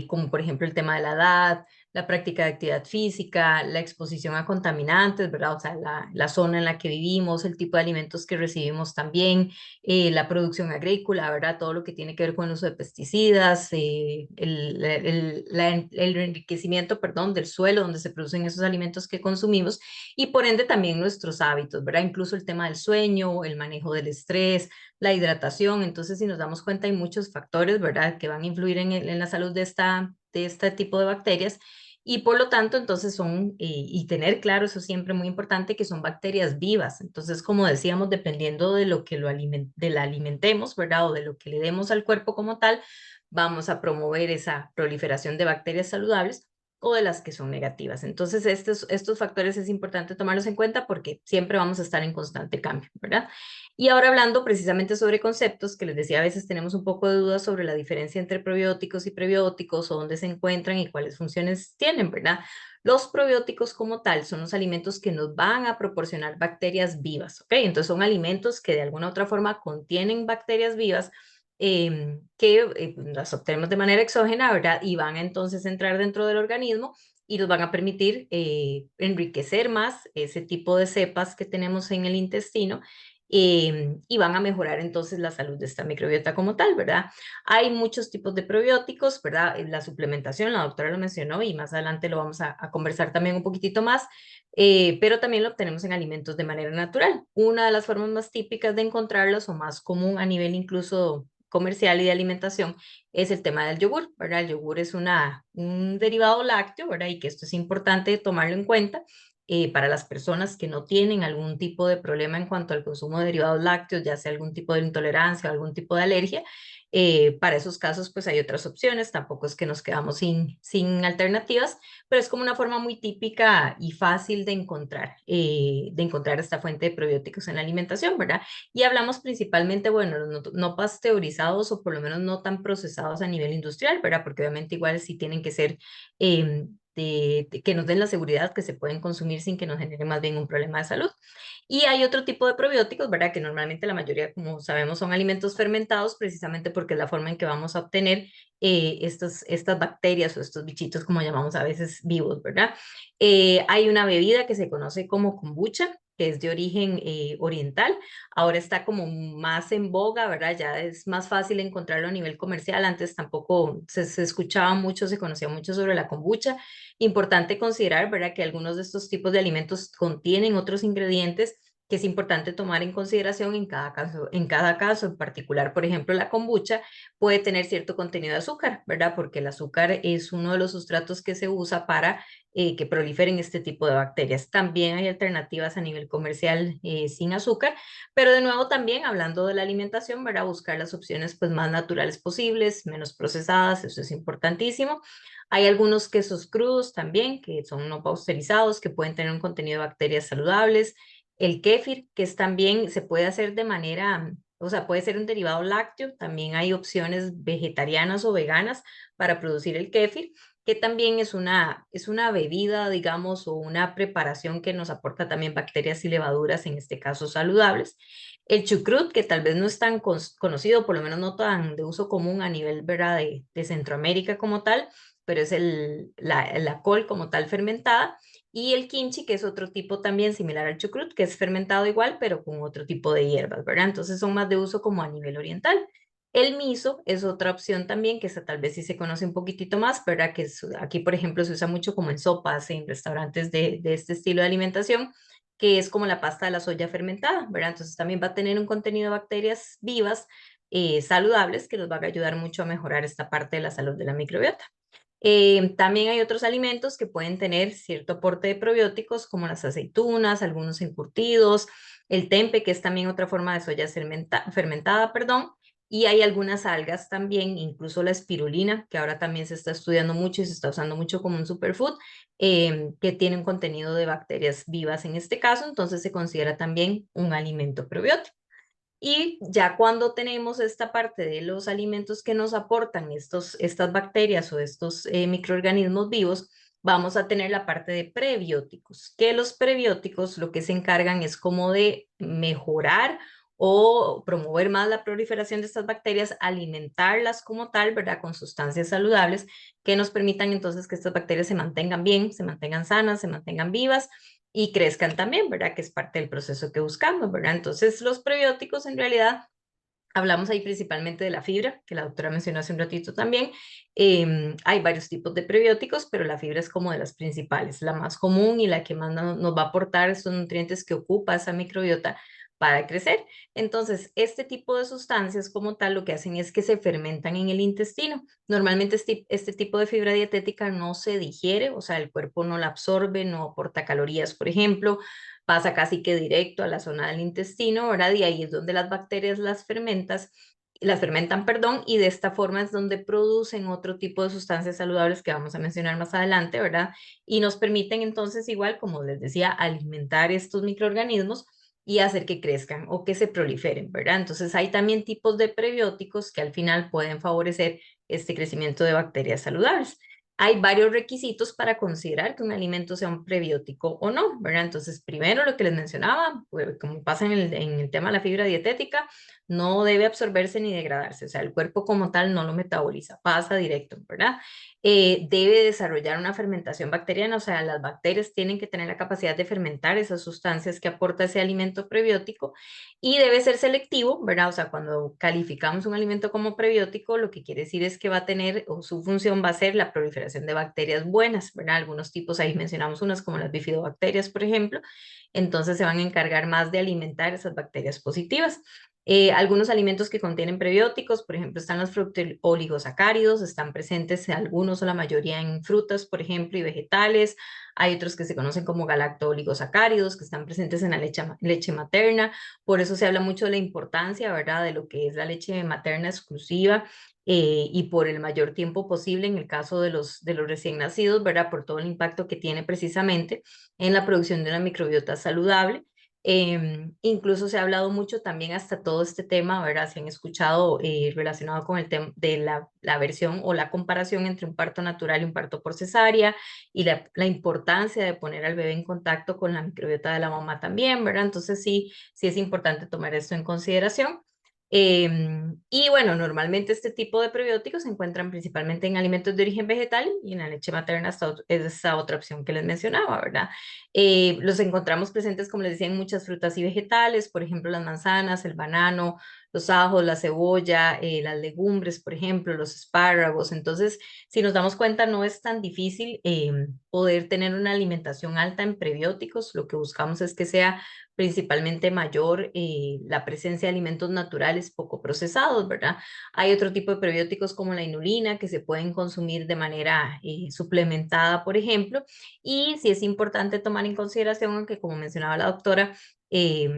como por ejemplo el tema de la edad, la práctica de actividad física, la exposición a contaminantes, ¿verdad? O sea, la zona en la que vivimos, el tipo de alimentos que recibimos también, la producción agrícola, ¿verdad? Todo lo que tiene que ver con el uso de pesticidas, el enriquecimiento, perdón, del suelo donde se producen esos alimentos que consumimos y por ende también nuestros hábitos, ¿verdad? Incluso el tema del sueño, el manejo del estrés, la hidratación. Entonces, si nos damos cuenta, hay muchos factores, ¿verdad?, que van a influir en la salud de este tipo de bacterias. Y por lo tanto, entonces y tener claro, eso siempre muy importante, que son bacterias vivas. Entonces, como decíamos, dependiendo de lo que la alimentemos, ¿verdad? O de lo que le demos al cuerpo como tal, vamos a promover esa proliferación de bacterias saludables o de las que son negativas. Entonces, estos factores es importante tomarlos en cuenta porque siempre vamos a estar en constante cambio, ¿verdad? Y ahora hablando precisamente sobre conceptos, que les decía, a veces tenemos un poco de dudas sobre la diferencia entre probióticos y prebióticos, o dónde se encuentran y cuáles funciones tienen, ¿verdad? Los probióticos como tal son los alimentos que nos van a proporcionar bacterias vivas, ¿ok? Entonces son alimentos que de alguna u otra forma contienen bacterias vivas que las obtenemos de manera exógena, ¿verdad? Y van a entonces entrar dentro del organismo y nos van a permitir enriquecer más ese tipo de cepas que tenemos en el intestino y van a mejorar entonces la salud de esta microbiota como tal, ¿verdad? Hay muchos tipos de probióticos, ¿verdad? La suplementación, la doctora lo mencionó y más adelante lo vamos a conversar también un poquitito más, pero también lo obtenemos en alimentos de manera natural. Una de las formas más típicas de encontrarlos o más común a nivel incluso comercial y de alimentación es el tema del yogur, ¿verdad? El yogur es un derivado lácteo, ¿verdad? Y que esto es importante tomarlo en cuenta para las personas que no tienen algún tipo de problema en cuanto al consumo de derivados lácteos, ya sea algún tipo de intolerancia o algún tipo de alergia. Para esos casos, pues hay otras opciones, tampoco es que nos quedamos sin alternativas, pero es como una forma muy típica y fácil de encontrar esta fuente de probióticos en la alimentación, ¿verdad? Y hablamos principalmente, bueno, los no pasteurizados o por lo menos no tan procesados a nivel industrial, ¿verdad? Porque obviamente igual sí tienen que ser que nos den la seguridad que se pueden consumir sin que nos genere más bien un problema de salud. Y hay otro tipo de probióticos, ¿verdad? Que normalmente la mayoría, como sabemos, son alimentos fermentados precisamente porque es la forma en que vamos a obtener estas bacterias o estos bichitos, como llamamos a veces, vivos, ¿verdad? Hay una bebida que se conoce como kombucha, que es de origen oriental. Ahora está como más en boga, ¿verdad? Ya es más fácil encontrarlo a nivel comercial. Antes tampoco se escuchaba mucho, se conocía mucho sobre la kombucha. Importante considerar, ¿verdad?, que algunos de estos tipos de alimentos contienen otros ingredientes que es importante tomar en consideración en cada caso. En cada caso, en particular, por ejemplo, la kombucha puede tener cierto contenido de azúcar, ¿verdad? Porque el azúcar es uno de los sustratos que se usa para que proliferen este tipo de bacterias. También hay alternativas a nivel comercial sin azúcar, pero de nuevo también hablando de la alimentación, ¿verdad? Buscar las opciones pues más naturales posibles, menos procesadas, eso es importantísimo. Hay algunos quesos crudos también que son no pasteurizados, que pueden tener un contenido de bacterias saludables. El kéfir, que es también, se puede hacer de manera, o sea, puede ser un derivado lácteo. También hay opciones vegetarianas o veganas para producir el kéfir, que también es una bebida, digamos, o una preparación que nos aporta también bacterias y levaduras, en este caso saludables. El chucrut, que tal vez no es tan conocido, por lo menos no tan de uso común a nivel, ¿verdad?, de Centroamérica como tal, pero es la col como tal fermentada. Y el kimchi, que es otro tipo también similar al chucrut, que es fermentado igual, pero con otro tipo de hierbas, ¿verdad? Entonces son más de uso como a nivel oriental. El miso es otra opción también, que esa tal vez sí se conoce un poquitito más, ¿verdad? Que aquí, por ejemplo, se usa mucho como en sopas, en restaurantes de este estilo de alimentación, que es como la pasta de la soya fermentada, ¿verdad? Entonces también va a tener un contenido de bacterias vivas, saludables, que nos va a ayudar mucho a mejorar esta parte de la salud de la microbiota. También hay otros alimentos que pueden tener cierto aporte de probióticos, como las aceitunas, algunos encurtidos, el tempe, que es también otra forma de soya fermentada, perdón, y hay algunas algas también, incluso la espirulina, que ahora también se está estudiando mucho y se está usando mucho como un superfood, que tiene un contenido de bacterias vivas en este caso, entonces se considera también un alimento probiótico. Y ya cuando tenemos esta parte de los alimentos que nos aportan estas bacterias o estos microorganismos vivos, vamos a tener la parte de prebióticos, que los prebióticos lo que se encargan es como de mejorar o promover más la proliferación de estas bacterias, alimentarlas como tal, ¿verdad? Con sustancias saludables que nos permitan entonces que estas bacterias se mantengan bien, se mantengan sanas, se mantengan vivas y crezcan también, ¿verdad? Que es parte del proceso que buscamos, ¿verdad? Entonces los prebióticos en realidad, hablamos ahí principalmente de la fibra, que la doctora mencionó hace un ratito también. Hay varios tipos de prebióticos, pero la fibra es como de las principales, la más común y la que más nos va a aportar estos nutrientes que ocupa esa microbiota para crecer. Entonces, este tipo de sustancias como tal lo que hacen es que se fermentan en el intestino. Normalmente este tipo de fibra dietética no se digiere, o sea, el cuerpo no la absorbe, no aporta calorías, por ejemplo, pasa casi que directo a la zona del intestino, ¿verdad? Y ahí es donde las bacterias las fermentan, perdón, y de esta forma es donde producen otro tipo de sustancias saludables que vamos a mencionar más adelante, ¿verdad? Y nos permiten entonces igual, como les decía, alimentar estos microorganismos y hacer que crezcan o que se proliferen, ¿verdad? Entonces hay también tipos de prebióticos que al final pueden favorecer este crecimiento de bacterias saludables. Hay varios requisitos para considerar que un alimento sea un prebiótico o no, ¿verdad? Entonces, primero lo que les mencionaba, pues, como pasa en el tema de la fibra dietética, no debe absorberse ni degradarse, o sea, el cuerpo como tal no lo metaboliza, pasa directo, ¿verdad? Debe desarrollar una fermentación bacteriana, o sea, las bacterias tienen que tener la capacidad de fermentar esas sustancias que aporta ese alimento prebiótico y debe ser selectivo, ¿verdad? O sea, cuando calificamos un alimento como prebiótico, lo que quiere decir es que va a tener, o su función va a ser la proliferación de bacterias buenas, ¿verdad? Algunos tipos, ahí mencionamos unas como las bifidobacterias, por ejemplo, entonces se van a encargar más de alimentar esas bacterias positivas. Algunos alimentos que contienen prebióticos, por ejemplo, están los fructooligosacáridos, están presentes algunos o la mayoría en frutas, por ejemplo, y vegetales. Hay otros que se conocen como galactooligosacáridos, que están presentes en la leche materna. Por eso se habla mucho de la importancia, ¿verdad?, de lo que es la leche materna exclusiva y por el mayor tiempo posible en el caso de los recién nacidos, ¿verdad?, por todo el impacto que tiene precisamente en la producción de una microbiota saludable. Incluso se ha hablado mucho también hasta todo este tema, ¿verdad? Se han escuchado relacionado con el tema de la versión o la comparación entre un parto natural y un parto por cesárea y la importancia de poner al bebé en contacto con la microbiota de la mamá también, ¿verdad? Entonces sí es importante tomar esto en consideración. Y bueno, normalmente este tipo de prebióticos se encuentran principalmente en alimentos de origen vegetal y en la leche materna es esa otra opción que les mencionaba, ¿verdad? Los encontramos presentes, como les decía, en muchas frutas y vegetales, por ejemplo, las manzanas, el banano, los ajos, la cebolla, las legumbres, por ejemplo, los espárragos. Entonces, si nos damos cuenta, no es tan difícil poder tener una alimentación alta en prebióticos. Lo que buscamos es que sea principalmente mayor la presencia de alimentos naturales poco procesados, ¿verdad? Hay otro tipo de prebióticos como la inulina que se pueden consumir de manera suplementada, por ejemplo, y sí es importante tomar en consideración que, como mencionaba la doctora,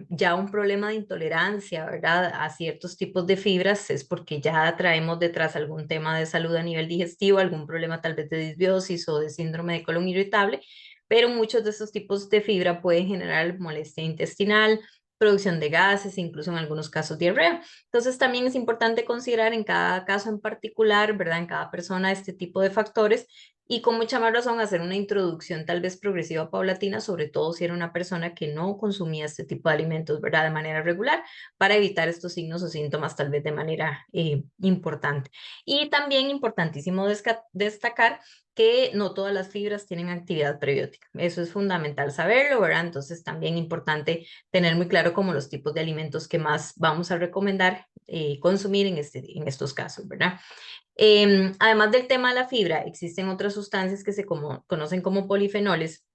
ya un problema de intolerancia, ¿verdad?, a ciertos tipos de fibras es porque ya traemos detrás algún tema de salud a nivel digestivo, algún problema tal vez de disbiosis o de síndrome de colon irritable, pero muchos de estos tipos de fibra pueden generar molestia intestinal, producción de gases, incluso en algunos casos diarrea. Entonces también es importante considerar en cada caso en particular, ¿verdad?, en cada persona este tipo de factores y con mucha más razón hacer una introducción tal vez progresiva, paulatina, sobre todo si era una persona que no consumía este tipo de alimentos, ¿verdad?, de manera regular, para evitar estos signos o síntomas tal vez de manera importante. Y también importantísimo destacar que no todas las fibras tienen actividad prebiótica. Eso es fundamental saberlo, ¿verdad? Entonces también importante tener muy claro como los tipos de alimentos que más vamos a recomendar consumir en estos casos, ¿verdad? Además del tema de la fibra, existen otras sustancias que se conocen como polifenoles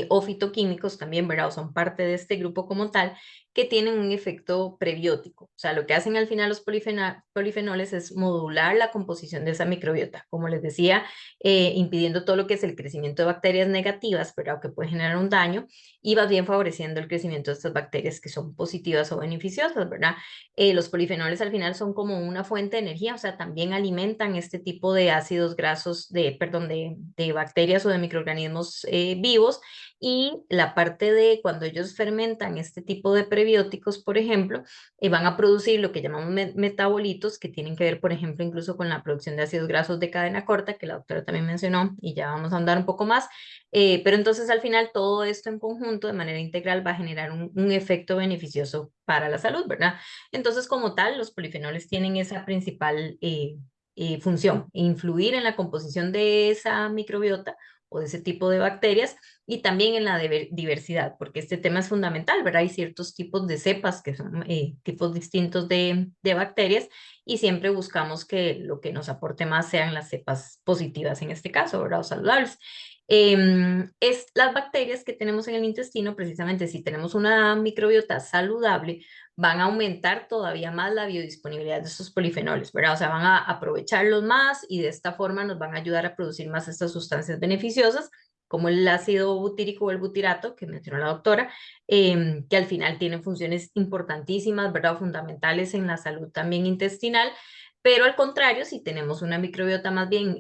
o fitoquímicos también, ¿verdad? O son parte de este grupo como tal, que tienen un efecto prebiótico. O sea, lo que hacen al final los polifenoles es modular la composición de esa microbiota, como les decía, impidiendo todo lo que es el crecimiento de bacterias negativas, ¿verdad?, que puede generar un daño, y va bien favoreciendo el crecimiento de estas bacterias que son positivas o beneficiosas, ¿verdad? Los polifenoles al final son como una fuente de energía, o sea, también alimentan este tipo de ácidos grasos, perdón, de bacterias o de microorganismos vivos, Y la parte de cuando ellos fermentan este tipo de prebióticos, por ejemplo, van a producir lo que llamamos metabolitos, que tienen que ver, por ejemplo, incluso con la producción de ácidos grasos de cadena corta, que la doctora también mencionó, y ya vamos a andar un poco más. Pero entonces al final todo esto en conjunto, de manera integral, va a generar un efecto beneficioso para la salud, ¿verdad? Entonces, como tal, los polifenoles tienen esa principal función, influir en la composición de esa microbiota o de ese tipo de bacterias y también en la diversidad, porque este tema es fundamental, ¿verdad? Hay ciertos tipos de cepas que son tipos distintos de bacterias y siempre buscamos que lo que nos aporte más sean las cepas positivas en este caso, ¿verdad? O saludables. Es las bacterias que tenemos en el intestino, precisamente si tenemos una microbiota saludable, van a aumentar todavía más la biodisponibilidad de estos polifenoles, ¿verdad? O sea, van a aprovecharlos más y de esta forma nos van a ayudar a producir más estas sustancias beneficiosas, como el ácido butírico o el butirato, que mencionó la doctora, que al final tienen funciones importantísimas, ¿verdad? Fundamentales en la salud también intestinal, pero al contrario, si tenemos una microbiota más bien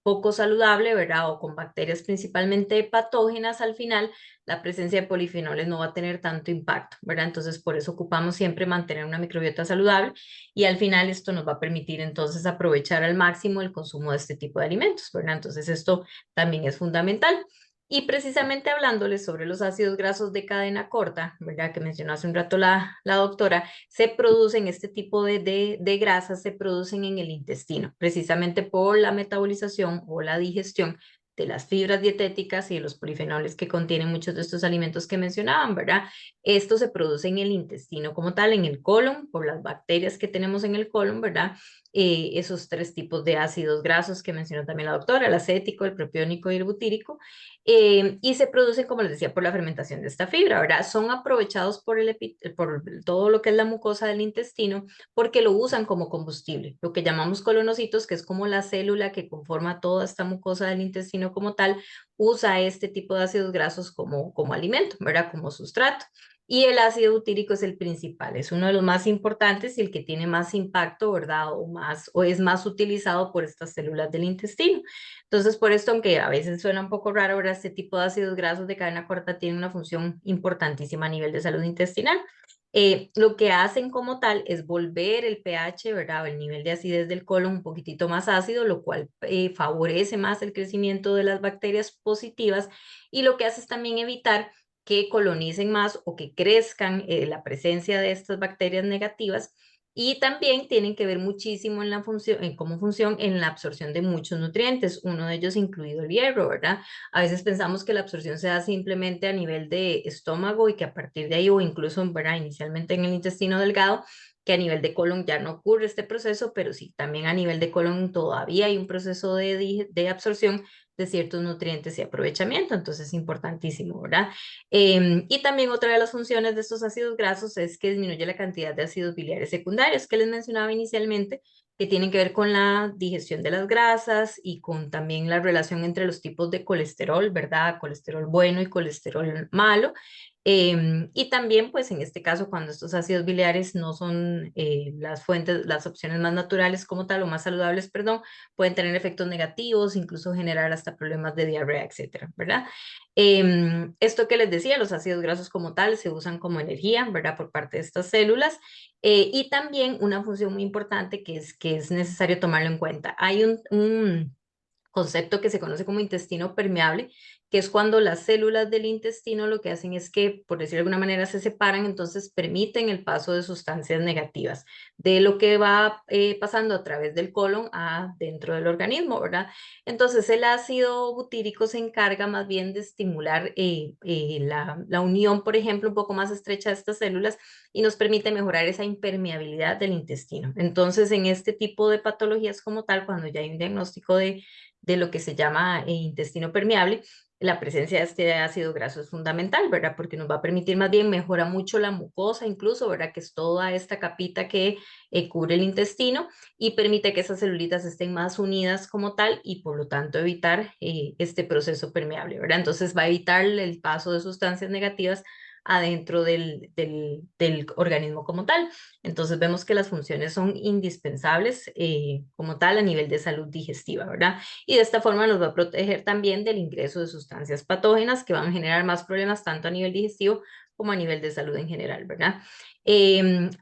poco saludable, ¿verdad? O con bacterias principalmente patógenas, al final la presencia de polifenoles no va a tener tanto impacto, ¿verdad? Entonces, por eso ocupamos siempre mantener una microbiota saludable y al final esto nos va a permitir entonces aprovechar al máximo el consumo de este tipo de alimentos, ¿verdad? Entonces, esto también es fundamental. Y precisamente hablándoles sobre los ácidos grasos de cadena corta, ¿verdad? Que mencionó hace un rato la doctora, se producen este tipo de grasas, se producen en el intestino, precisamente por la metabolización o la digestión de las fibras dietéticas y de los polifenoles que contienen muchos de estos alimentos que mencionaban, ¿verdad? Esto se produce en el intestino como tal, en el colon, por las bacterias que tenemos en el colon, ¿verdad? Esos tres tipos de ácidos grasos que mencionó también la doctora, el acético, el propiónico y el butírico, y se producen, como les decía, por la fermentación de esta fibra, ¿verdad? Son aprovechados por todo lo que es la mucosa del intestino porque lo usan como combustible, lo que llamamos colonocitos, que es como la célula que conforma toda esta mucosa del intestino como tal, usa este tipo de ácidos grasos como alimento, ¿verdad? Como sustrato. Y el ácido butírico es el principal, es uno de los más importantes y el que tiene más impacto, ¿verdad? O es más utilizado por estas células del intestino. Entonces, por esto, aunque a veces suena un poco raro, ¿verdad? Este tipo de ácidos grasos de cadena corta tiene una función importantísima a nivel de salud intestinal. Lo que hacen como tal es volver el pH, ¿verdad? O el nivel de acidez del colon un poquitito más ácido, lo cual favorece más el crecimiento de las bacterias positivas y lo que hace es también evitar que colonicen más o que crezcan la presencia de estas bacterias negativas y también tienen que ver muchísimo en la función, en cómo función en la absorción de muchos nutrientes, uno de ellos incluido el hierro, ¿verdad? A veces pensamos que la absorción se da simplemente a nivel de estómago y que a partir de ahí o incluso, ¿verdad? Inicialmente en el intestino delgado, que a nivel de colon ya no ocurre este proceso, pero sí, también a nivel de colon todavía hay un proceso de absorción de ciertos nutrientes y aprovechamiento, entonces es importantísimo, ¿verdad? Y también otra de las funciones de estos ácidos grasos es que disminuye la cantidad de ácidos biliares secundarios que les mencionaba inicialmente, que tienen que ver con la digestión de las grasas y con también la relación entre los tipos de colesterol, ¿verdad? Colesterol bueno y colesterol malo. Y también, pues en este caso, cuando estos ácidos biliares no son las fuentes, las opciones más naturales como tal, o más saludables, perdón, pueden tener efectos negativos, incluso generar hasta problemas de diarrea, etcétera, ¿verdad? Esto que les decía, los ácidos grasos como tal se usan como energía, ¿verdad? Por parte de estas células. Y también una función muy importante que es necesario tomarlo en cuenta. Hay un concepto que se conoce como intestino permeable, que es cuando las células del intestino lo que hacen es que, por decirlo de alguna manera, se separan, entonces permiten el paso de sustancias negativas de lo que va pasando a través del colon a dentro del organismo, ¿verdad? Entonces el ácido butírico se encarga más bien de estimular la unión, por ejemplo, un poco más estrecha de estas células y nos permite mejorar esa impermeabilidad del intestino. Entonces, en este tipo de patologías como tal, cuando ya hay un diagnóstico de lo que se llama intestino permeable, la presencia de este ácido graso es fundamental, ¿verdad? Porque nos va a permitir más bien, mejora mucho la mucosa incluso, ¿verdad? Que es toda esta capita que cubre el intestino y permite que esas celulitas estén más unidas como tal y por lo tanto evitar este proceso permeable, ¿verdad? Entonces va a evitar el paso de sustancias negativas adentro del organismo como tal. Entonces vemos que las funciones son indispensables como tal a nivel de salud digestiva, ¿verdad? Y de esta forma nos va a proteger también del ingreso de sustancias patógenas que van a generar más problemas tanto a nivel digestivo como a nivel de salud en general, ¿verdad?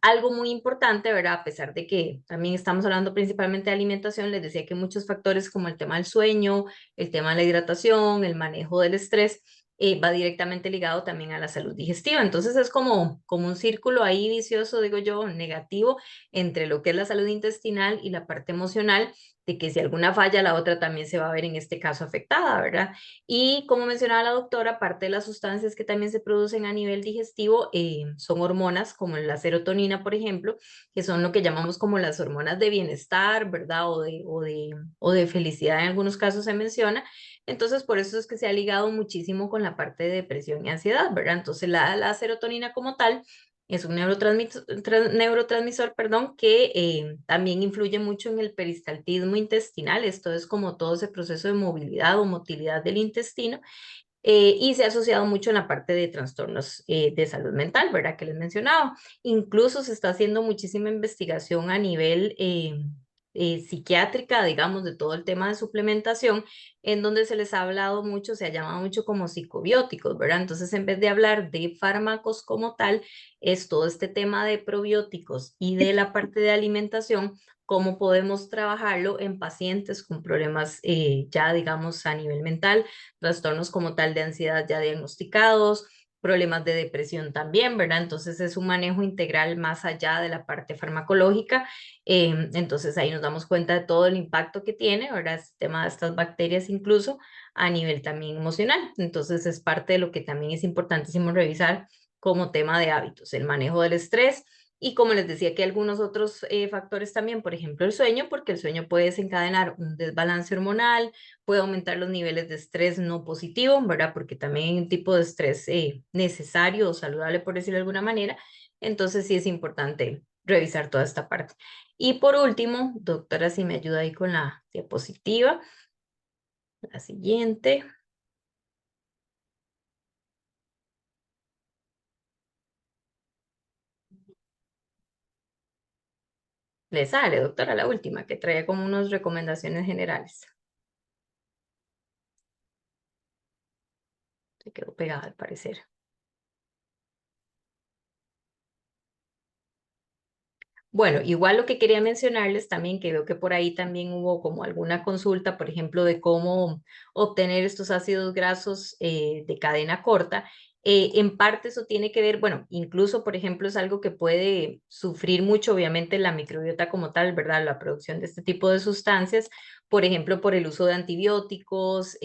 Algo muy importante, ¿verdad? A pesar de que también estamos hablando principalmente de alimentación, les decía que muchos factores como el tema del sueño, el tema de la hidratación, el manejo del estrés, va directamente ligado también a la salud digestiva. Entonces es como un círculo ahí vicioso, digo yo, negativo entre lo que es la salud intestinal y la parte emocional, de que si alguna falla, la otra también se va a ver en este caso afectada, ¿verdad? Y como mencionaba la doctora, parte de las sustancias que también se producen a nivel digestivo son hormonas como la serotonina, por ejemplo, que son lo que llamamos como las hormonas de bienestar, ¿verdad? O de felicidad en algunos casos se menciona. Entonces, por eso es que se ha ligado muchísimo con la parte de depresión y ansiedad, ¿verdad? Entonces, la serotonina como tal es un neurotransmisor, perdón, que también influye mucho en el peristaltismo intestinal. Esto es como todo ese proceso de movilidad o motilidad del intestino. Y se ha asociado mucho en la parte de trastornos de salud mental, ¿verdad? Que les mencionaba. Incluso se está haciendo muchísima investigación a nivel psiquiátrica, digamos, de todo el tema de suplementación, en donde se les ha hablado mucho, se ha llamado mucho como psicobióticos, ¿verdad? Entonces, en vez de hablar de fármacos como tal, es todo este tema de probióticos y de la parte de alimentación, cómo podemos trabajarlo en pacientes con problemas ya, digamos, a nivel mental, trastornos como tal de ansiedad ya diagnosticados, problemas de depresión también, ¿verdad? Entonces es un manejo integral más allá de la parte farmacológica. Entonces ahí nos damos cuenta de todo el impacto que tiene, ¿verdad? Este tema de estas bacterias incluso a nivel también emocional. Entonces es parte de lo que también es importantísimo revisar como tema de hábitos, el manejo del estrés. Y como les decía, que algunos otros factores también, por ejemplo, el sueño, porque el sueño puede desencadenar un desbalance hormonal, puede aumentar los niveles de estrés no positivo, ¿verdad? Porque también hay un tipo de estrés necesario o saludable, por decirlo de alguna manera. Entonces sí es importante revisar toda esta parte. Y por último, doctora, si me ayuda ahí con la diapositiva, la siguiente. Le sale, doctora, la última, que trae como unas recomendaciones generales. Se quedó pegada al parecer. Bueno, igual lo que quería mencionarles también, que veo que por ahí también hubo como alguna consulta, por ejemplo, de cómo obtener estos ácidos grasos de cadena corta. En parte eso tiene que ver, bueno, incluso, por ejemplo, es algo que puede sufrir mucho, obviamente, la microbiota como tal, ¿verdad? La producción de este tipo de sustancias, por ejemplo, por el uso de antibióticos,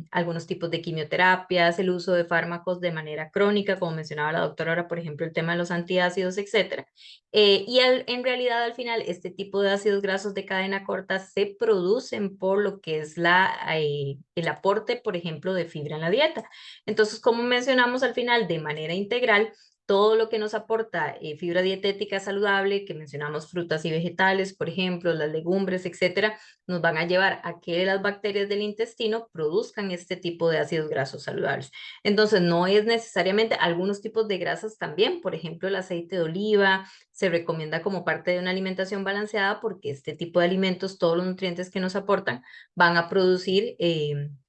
algunos tipos de quimioterapias, el uso de fármacos de manera crónica, como mencionaba la doctora ahora, por ejemplo, el tema de los antiácidos, etcétera. En realidad, al final, este tipo de ácidos grasos de cadena corta se producen por lo que es el aporte, por ejemplo, de fibra en la dieta. Entonces, como mencionamos al final, de manera integral, todo lo que nos aporta fibra dietética saludable, que mencionamos frutas y vegetales, por ejemplo, las legumbres, etcétera, nos van a llevar a que las bacterias del intestino produzcan este tipo de ácidos grasos saludables. Entonces, no es necesariamente algunos tipos de grasas también, por ejemplo, el aceite de oliva se recomienda como parte de una alimentación balanceada porque este tipo de alimentos, todos los nutrientes que nos aportan, van a producir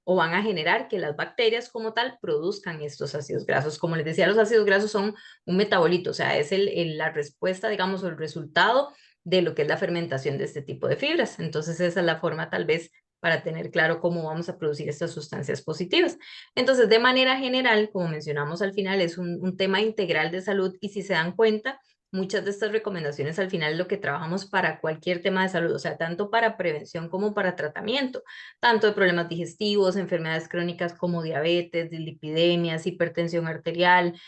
o van a generar que las bacterias como tal produzcan estos ácidos grasos. Como les decía, los ácidos grasos son un metabolito, o sea, es la respuesta, digamos, o el resultado de lo que es la fermentación de este tipo de fibras. Entonces, esa es la forma tal vez para tener claro cómo vamos a producir estas sustancias positivas. Entonces, de manera general, como mencionamos al final, es un tema integral de salud y si se dan cuenta, muchas de estas recomendaciones al final es lo que trabajamos para cualquier tema de salud, o sea, tanto para prevención como para tratamiento, tanto de problemas digestivos, enfermedades crónicas como diabetes, dislipidemias, hipertensión arterial,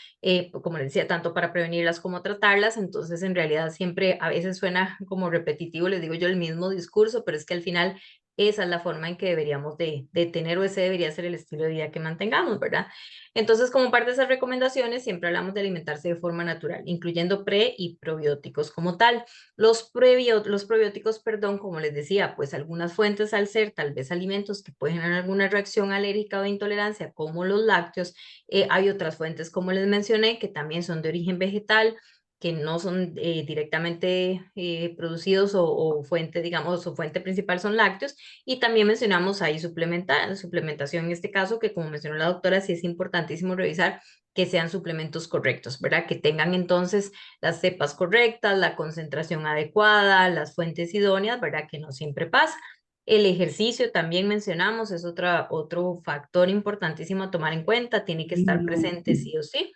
como les decía, tanto para prevenirlas como tratarlas. Entonces, en realidad siempre a veces suena como repetitivo, les digo yo el mismo discurso, pero es que al final esa es la forma en que deberíamos de tener, o ese debería ser el estilo de vida que mantengamos, ¿verdad? Entonces, como parte de esas recomendaciones, siempre hablamos de alimentarse de forma natural, incluyendo pre y probióticos como tal. Los probióticos, perdón, como les decía, pues algunas fuentes al ser tal vez alimentos que pueden generar alguna reacción alérgica o de intolerancia, como los lácteos, hay otras fuentes, como les mencioné, que también son de origen vegetal, que no son directamente producidos o fuente, digamos, su fuente principal son lácteos, y también mencionamos ahí suplementación en este caso, que como mencionó la doctora, sí es importantísimo revisar que sean suplementos correctos, ¿verdad? Que tengan entonces las cepas correctas, la concentración adecuada, las fuentes idóneas, ¿verdad? Que no siempre pasa. El ejercicio también mencionamos, es otro factor importantísimo a tomar en cuenta, tiene que estar presente sí o sí.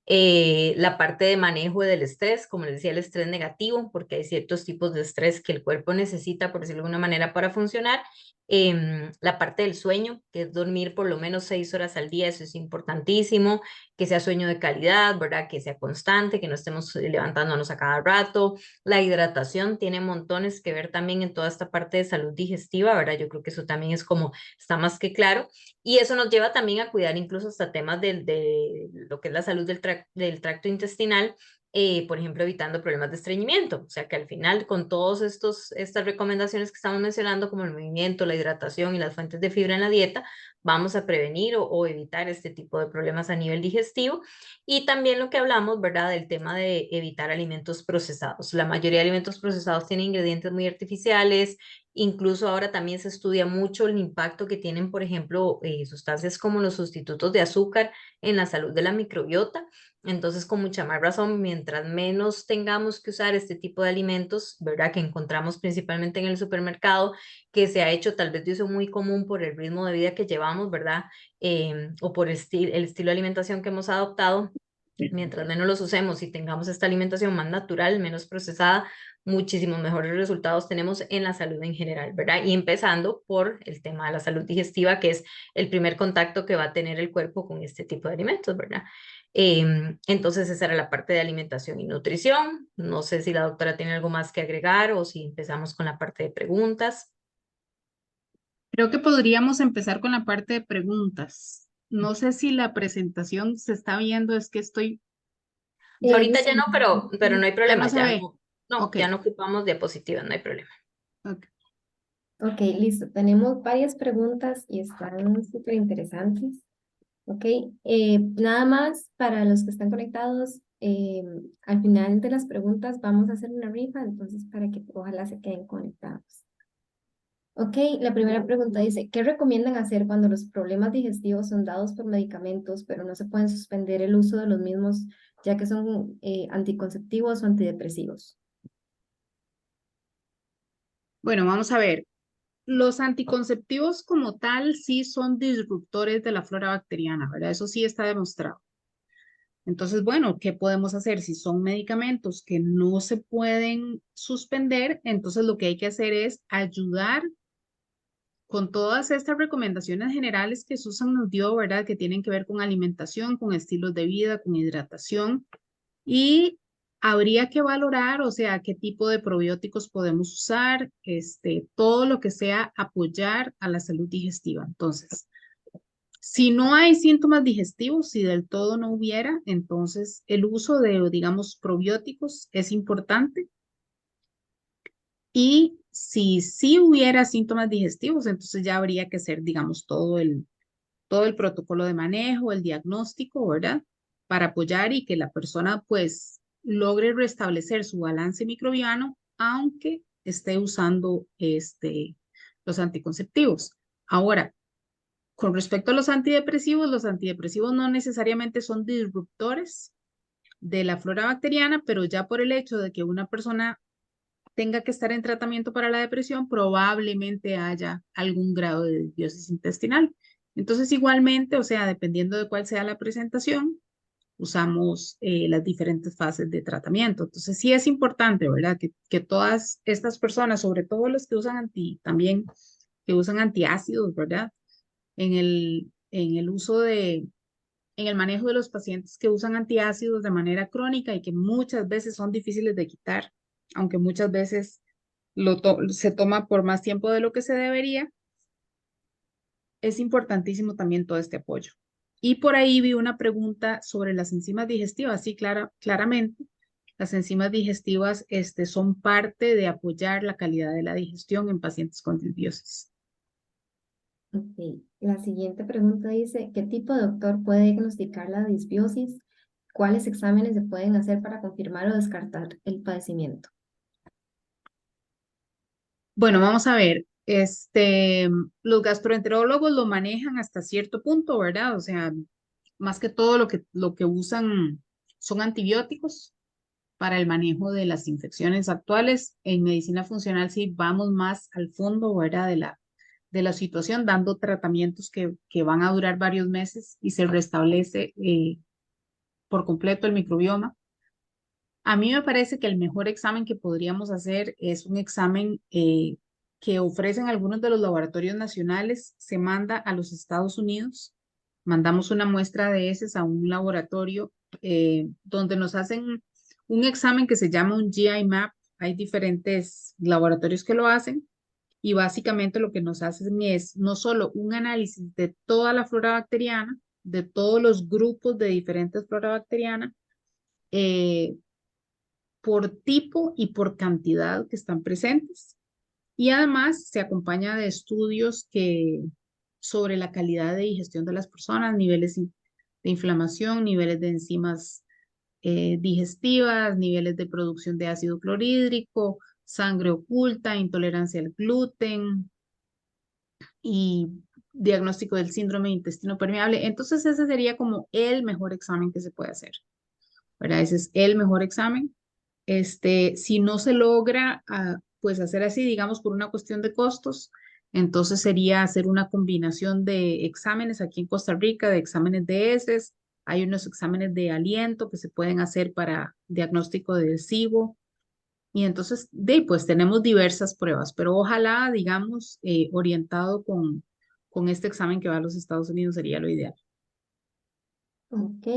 La parte de manejo del estrés, como les decía, el estrés negativo, porque hay ciertos tipos de estrés que el cuerpo necesita, por decirlo de alguna manera, para funcionar. La parte del sueño, que es dormir por lo menos 6 horas al día, eso es importantísimo, que sea sueño de calidad, ¿verdad? Que sea constante, que no estemos levantándonos a cada rato. La hidratación tiene montones que ver también en toda esta parte de salud digestiva, ¿verdad? Yo creo que eso también es como, está más que claro. Y eso nos lleva también a cuidar incluso hasta temas de lo que es la salud del tracto intestinal, por ejemplo, evitando problemas de estreñimiento. O sea que al final, con todas estas recomendaciones que estamos mencionando, como el movimiento, la hidratación y las fuentes de fibra en la dieta, vamos a prevenir o evitar este tipo de problemas a nivel digestivo. Y también lo que hablamos, ¿verdad?, del tema de evitar alimentos procesados. La mayoría de alimentos procesados tienen ingredientes muy artificiales. Incluso ahora también se estudia mucho el impacto que tienen, por ejemplo, sustancias como los sustitutos de azúcar en la salud de la microbiota. Entonces, con mucha más razón, mientras menos tengamos que usar este tipo de alimentos, ¿verdad? Que encontramos principalmente en el supermercado, que se ha hecho tal vez de uso muy común por el ritmo de vida que llevamos, ¿verdad? O por el estilo de alimentación que hemos adoptado. Mientras menos los usemos y tengamos esta alimentación más natural, menos procesada, muchísimos mejores resultados tenemos en la salud en general, ¿verdad? Y empezando por el tema de la salud digestiva, que es el primer contacto que va a tener el cuerpo con este tipo de alimentos, ¿verdad? Entonces esa era la parte de alimentación y nutrición. No sé si la doctora tiene algo más que agregar o si empezamos con la parte de preguntas. Creo que podríamos empezar con la parte de preguntas. No sé si la presentación se está viendo, es que estoy, Ahorita ya Listo. no, pero no hay ya no problema, se ya ve. no, no, Ok, ya no ocupamos diapositivas, no hay problema. ok. Ok, listo. Tenemos varias preguntas y están súper interesantes. Ok, nada más para los que están conectados, al final de las preguntas vamos a hacer una rifa, entonces para que ojalá se queden conectados. Ok, la primera pregunta dice, ¿qué recomiendan hacer cuando los problemas digestivos son dados por medicamentos, pero no se pueden suspender el uso de los mismos, ya que son anticonceptivos o antidepresivos? Bueno, vamos a ver. Los anticonceptivos como tal sí son disruptores de la flora bacteriana, ¿verdad? Eso sí está demostrado. Entonces, bueno, ¿qué podemos hacer? Si son medicamentos que no se pueden suspender, entonces lo que hay que hacer es ayudar con todas estas recomendaciones generales que Susan nos dio, ¿verdad? Que tienen que ver con alimentación, con estilos de vida, con hidratación. Y habría que valorar, o sea, qué tipo de probióticos podemos usar, todo lo que sea apoyar a la salud digestiva. Entonces, si no hay síntomas digestivos, si del todo no hubiera, entonces el uso de, digamos, probióticos es importante. Y si sí hubiera síntomas digestivos, entonces ya habría que hacer, digamos, todo el protocolo de manejo, el diagnóstico, ¿verdad? Para apoyar y que la persona pues logre restablecer su balance microbiano, aunque esté usando los anticonceptivos. Ahora, con respecto a los antidepresivos no necesariamente son disruptores de la flora bacteriana, pero ya por el hecho de que una persona tenga que estar en tratamiento para la depresión, probablemente haya algún grado de disbiosis intestinal. Entonces, igualmente, o sea, dependiendo de cuál sea la presentación, usamos las diferentes fases de tratamiento. Entonces, sí es importante, ¿verdad? Que todas estas personas, sobre todo los que usan también que usan antiácidos, ¿verdad? En el uso en el manejo de los pacientes que usan antiácidos de manera crónica y que muchas veces son difíciles de quitar, aunque muchas veces se toma por más tiempo de lo que se debería, es importantísimo también todo este apoyo. Y por ahí vi una pregunta sobre las enzimas digestivas. Sí, claramente, las enzimas digestivas son parte de apoyar la calidad de la digestión en pacientes con disbiosis. Ok. La siguiente pregunta dice, ¿qué tipo de doctor puede diagnosticar la disbiosis? ¿Cuáles exámenes se pueden hacer para confirmar o descartar el padecimiento? Bueno, vamos a ver. Los gastroenterólogos lo manejan hasta cierto punto, ¿verdad? O sea, más que todo lo que usan son antibióticos para el manejo de las infecciones actuales. En medicina funcional sí vamos más al fondo, ¿verdad? De la situación, dando tratamientos que van a durar varios meses y se restablece por completo el microbioma. A mí me parece que el mejor examen que podríamos hacer es un examen que ofrecen algunos de los laboratorios nacionales. Se manda a los Estados Unidos, mandamos una muestra de heces a un laboratorio donde nos hacen un examen que se llama un GI map. Hay diferentes laboratorios que lo hacen y básicamente lo que nos hacen es no solo un análisis de toda la flora bacteriana, de todos los grupos de diferentes flora bacteriana, eh, por tipo y por cantidad que están presentes. Y además se acompaña de estudios sobre la calidad de digestión de las personas, niveles de inflamación, niveles de enzimas digestivas, niveles de producción de ácido clorhídrico, sangre oculta, intolerancia al gluten y diagnóstico del síndrome de intestino permeable. Entonces ese sería como el mejor examen que se puede hacer, ¿verdad? Ese es el mejor examen. Si no se logra, pues hacer así, digamos, por una cuestión de costos, entonces sería hacer una combinación de exámenes aquí en Costa Rica, de exámenes de heces. Hay unos exámenes de aliento que se pueden hacer para diagnóstico de SIBO. Y entonces, pues tenemos diversas pruebas, pero ojalá, digamos, orientado con este examen que va a los Estados Unidos sería lo ideal. Ok.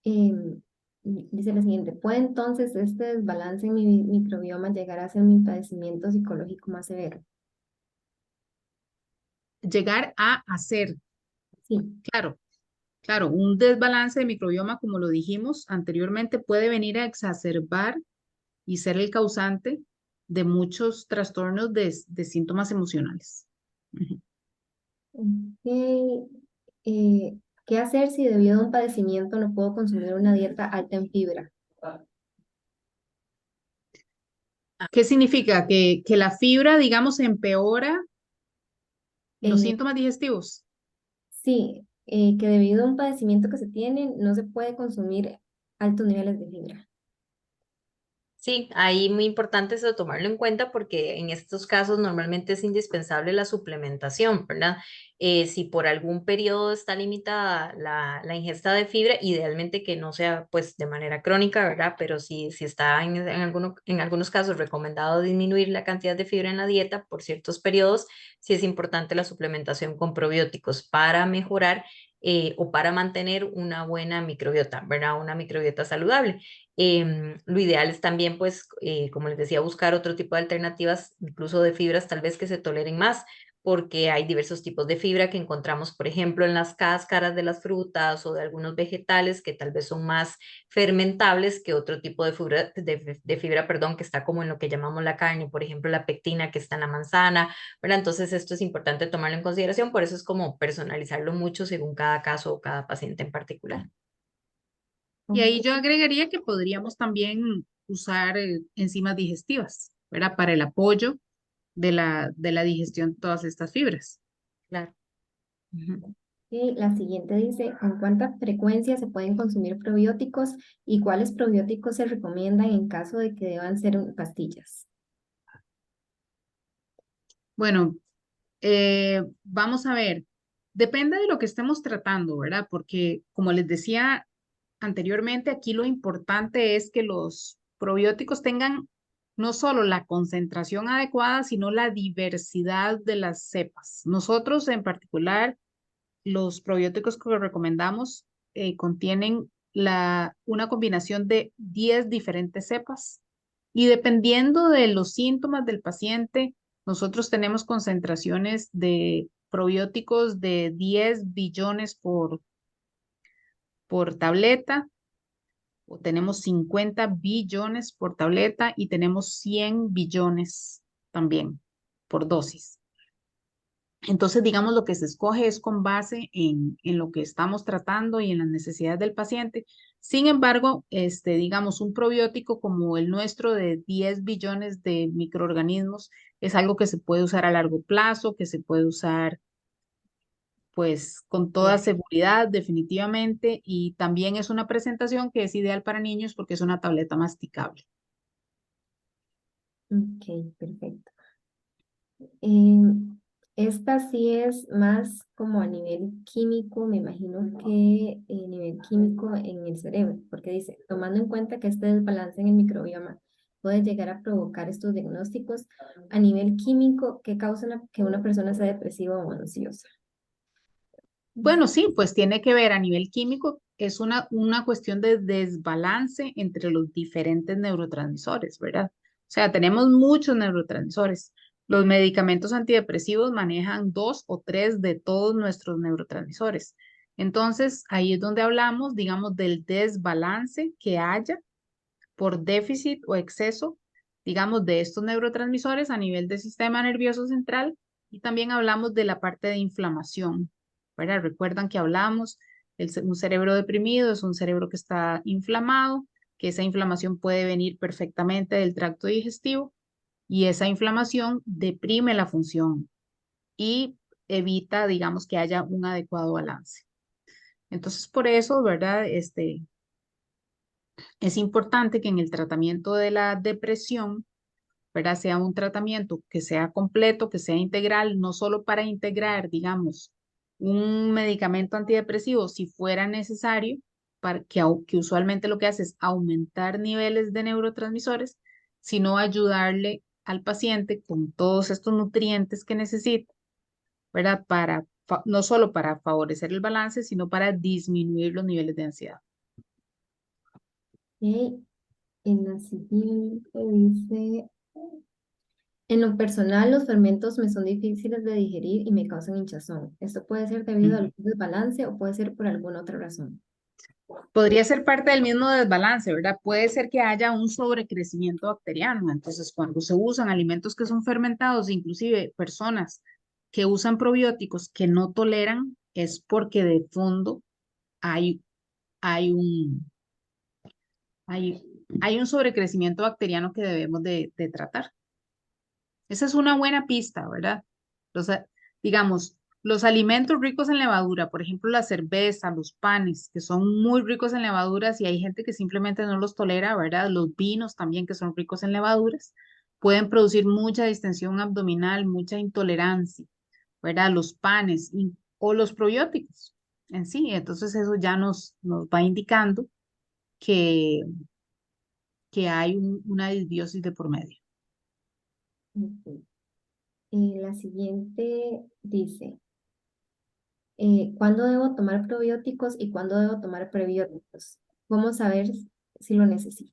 Em, Dice la siguiente, ¿puede entonces este desbalance en mi microbioma llegar a ser mi padecimiento psicológico más severo? Llegar a hacer, Sí. claro. Claro, un desbalance de microbioma, como lo dijimos anteriormente, puede venir a exacerbar y ser el causante de muchos trastornos de síntomas emocionales. Ujú. Ok. Eh, ¿Qué hacer si debido a un padecimiento no puedo consumir una dieta alta en fibra? ¿Qué significa? Que la fibra, digamos, empeora los Eh, síntomas digestivos. sí, que debido a un padecimiento que se tiene no se puede consumir altos niveles de fibra. Sí, ahí muy importante eso tomarlo en cuenta porque en estos casos normalmente es indispensable la suplementación, ¿verdad? Si por algún periodo está limitada la ingesta de fibra, idealmente que no sea pues de manera crónica, ¿verdad? Pero si está en algunos casos recomendado disminuir la cantidad de fibra en la dieta por ciertos periodos, sí es importante la suplementación con probióticos para mejorar o para mantener una buena microbiota, ¿verdad? Una microbiota saludable. Lo ideal es también, pues, como les decía, buscar otro tipo de alternativas, incluso de fibras tal vez que se toleren más, porque hay diversos tipos de fibra que encontramos, por ejemplo, en las cáscaras de las frutas o de algunos vegetales que tal vez son más fermentables que otro tipo de fibra, perdón, que está como en lo que llamamos la carne, por ejemplo, la pectina que está en la manzana, ¿verdad? Entonces esto es importante tomarlo en consideración, por eso es como personalizarlo mucho según cada caso o cada paciente en particular. Y ahí yo Ok. agregaría que podríamos también usar enzimas digestivas, ¿verdad? Para el apoyo de la digestión de todas estas fibras. Claro. Ujú. Y la siguiente dice, ¿con cuánta frecuencia se pueden consumir probióticos y cuáles probióticos se recomiendan en caso de que deban ser pastillas? Bueno, vamos a ver, depende de lo que estemos tratando, ¿verdad? Porque como les decía anteriormente, aquí lo importante es que los probióticos tengan no solo la concentración adecuada, sino la diversidad de las cepas. Nosotros en particular, los probióticos que recomendamos contienen una combinación de 10 diferentes cepas Y dependiendo de los síntomas del paciente, nosotros tenemos concentraciones de probióticos de 10 billones por tableta, o tenemos 50 billones por tableta y tenemos 100 billones también por dosis. Entonces, digamos, lo que se escoge es con base en lo que estamos tratando y en las necesidades del paciente. Sin embargo, digamos, un probiótico como el nuestro de 10 billones de microorganismos es algo que se puede usar a largo plazo, que se puede usar pues con toda seguridad, definitivamente, y también es una presentación que es ideal para niños porque es una tableta masticable. Ok, perfecto. Em, Esta sí es más como a nivel químico, me imagino que nivel químico en el cerebro, porque dice, tomando en cuenta que este desbalance en el microbioma puede llegar a provocar estos diagnósticos a nivel químico que causan que una persona sea depresiva o ansiosa. Bueno, sí, pues tiene que ver a nivel químico, es una cuestión de desbalance entre los diferentes neurotransmisores, ¿verdad? O sea, tenemos muchos neurotransmisores. Los medicamentos antidepresivos manejan 2 o 3 de todos nuestros neurotransmisores. Entonces, ahí es donde hablamos, digamos, del desbalance que haya por déficit o exceso, digamos, de estos neurotransmisores a nivel del sistema nervioso central, y también hablamos de la parte de inflamación, ¿verdad? Recuerdan que hablamos, un cerebro deprimido es un cerebro que está inflamado, que esa inflamación puede venir perfectamente del tracto digestivo y esa inflamación deprime la función y evita, digamos, que haya un adecuado balance. Entonces, por eso, ¿verdad? Es importante que en el tratamiento de la depresión, ¿verdad? Sea un tratamiento que sea completo, que sea integral, no solo para integrar, digamos, un medicamento antidepresivo si fuera necesario, que usualmente lo que hace es aumentar niveles de neurotransmisores, sino ayudarle al paciente con todos estos nutrientes que necesita, ¿verdad? No solo para favorecer el balance, sino para disminuir los niveles de ansiedad. Y en la siguiente dice, en lo personal, los fermentos me son difíciles de digerir y me causan hinchazón. Esto puede ser debido a algún desbalance o puede ser por alguna otra razón. Podría ser parte del mismo desbalance, ¿verdad? Puede ser que haya un sobrecrecimiento bacteriano. Entonces, cuando se usan alimentos que son fermentados, inclusive personas que usan probióticos que no toleran, es porque de fondo hay, hay un, hay, hay un sobrecrecimiento bacteriano que debemos de tratar. Esa es una buena pista, ¿verdad? Digamos, los alimentos ricos en levadura, por ejemplo, la cerveza, los panes, que son muy ricos en levaduras y hay gente que simplemente no los tolera, ¿verdad? Los vinos también, que son ricos en levaduras, pueden producir mucha distensión abdominal, mucha intolerancia, ¿verdad? Los panes o los probióticos en sí. Entonces eso ya nos va indicando que, que hay una disbiosis de por medio. Ok. La siguiente dice, ¿cuándo debo tomar probióticos y cuándo debo tomar prebióticos? ¿Cómo saber si lo necesito?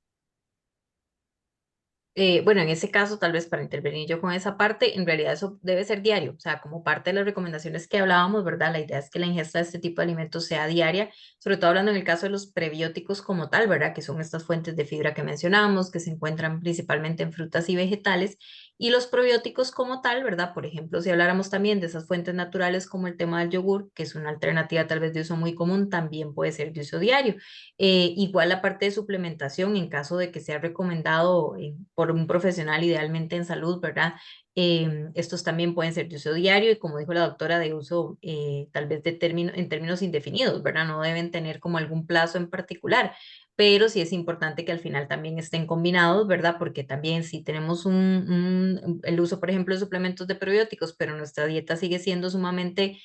Bueno, en ese caso, tal vez para intervenir yo con esa parte, en realidad eso debe ser diario, o sea, como parte de las recomendaciones que hablábamos, ¿verdad? La idea es que la ingesta de este tipo de alimentos sea diaria, sobre todo hablando en el caso de los prebióticos como tal, ¿verdad? Que son estas fuentes de fibra que mencionamos, que se encuentran principalmente en frutas y vegetales, y los probióticos como tal, ¿verdad? Por ejemplo, si habláramos también de esas fuentes naturales como el tema del yogur, que es una alternativa tal vez de uso muy común, también puede ser de uso diario. Igual la parte de suplementación, en caso de que sea recomendado por un profesional, idealmente en salud, ¿verdad? Estos también pueden ser de uso diario y como dijo la doctora, de uso tal vez en términos indefinidos, ¿verdad? No deben tener como algún plazo en particular, pero sí es importante que al final también estén combinados, ¿verdad? Porque también si tenemos el uso, por ejemplo, de suplementos de probióticos, pero nuestra dieta sigue siendo sumamente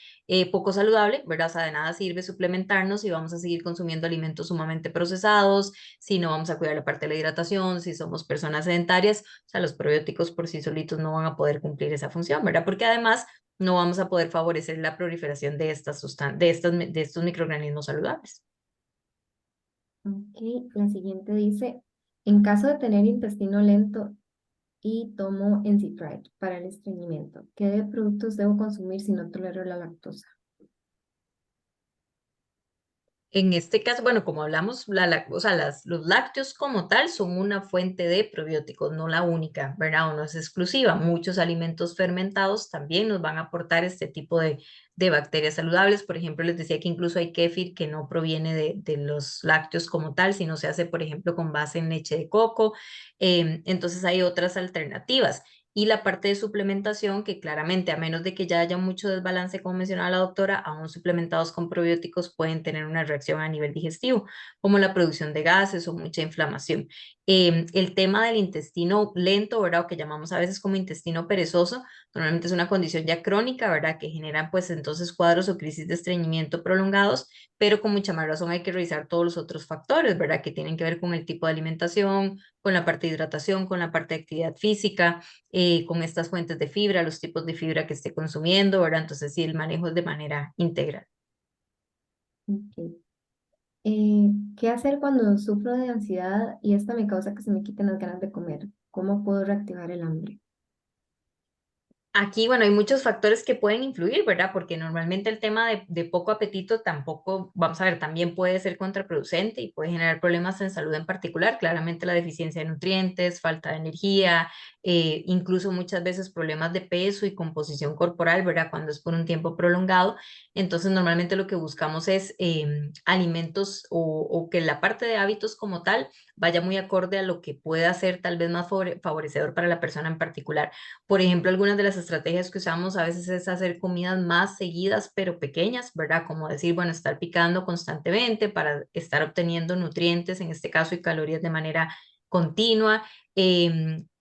poco saludable, ¿verdad? O sea, de nada sirve suplementarnos si vamos a seguir consumiendo alimentos sumamente procesados, si no vamos a cuidar la parte de la hidratación, si somos personas sedentarias, o sea, los probióticos por sí solitos no van a poder cumplir esa función, ¿verdad? Porque además no vamos a poder favorecer la proliferación de estos microorganismos saludables. Ok, la siguiente dice, En caso de tener intestino lento y tomo Enzipride para el estreñimiento, ¿qué productos debo consumir si no tolero la lactosa? En este caso, bueno, como hablamos, o sea, los lácteos como tal son una fuente de probióticos, no la única, ¿verdad? O no es exclusiva. Muchos alimentos fermentados también nos van a aportar este tipo de bacterias saludables. Por ejemplo, les decía que incluso hay kéfir que no proviene de los lácteos como tal, sino se hace, por ejemplo, con base en leche de coco. Entonces hay otras alternativas. Y la parte de suplementación, que claramente, a menos de que ya haya mucho desbalance, como mencionaba la doctora, aún suplementados con probióticos pueden tener una reacción a nivel digestivo, como la producción de gases o mucha inflamación. El tema del intestino lento, ¿verdad? O que llamamos a veces como intestino perezoso, normalmente es una condición ya crónica, ¿verdad? Que genera pues entonces cuadros o crisis de estreñimiento prolongados, pero con mucha más razón hay que revisar todos los otros factores, ¿verdad? Que tienen que ver con el tipo de alimentación, con la parte de hidratación, con la parte de actividad física, con estas fuentes de fibra, los tipos de fibra que esté consumiendo, ¿verdad? Entonces, sí, el manejo es de manera integral. Ok. ¿Qué hacer cuando sufro de ansiedad y esta me causa que se me quiten las ganas de comer? ¿Cómo puedo reactivar el hambre? Aquí, bueno, hay muchos factores que pueden influir, ¿verdad? Porque normalmente el tema de poco apetito tampoco, vamos a ver, también puede ser contraproducente y puede generar problemas en salud en particular. Claramente la deficiencia de nutrientes, falta de energía, incluso muchas veces problemas de peso y composición corporal, ¿verdad? Cuando es por un tiempo prolongado. Entonces, normalmente lo que buscamos es alimentos o que la parte de hábitos como tal vaya muy acorde a lo que pueda ser tal vez más favorecedor para la persona en particular. Por ejemplo, algunas de las estrategias que usamos a veces es hacer comidas más seguidas, pero pequeñas, ¿verdad? Como decir, bueno, estar picando constantemente para estar obteniendo nutrientes, en este caso, y calorías de manera continua.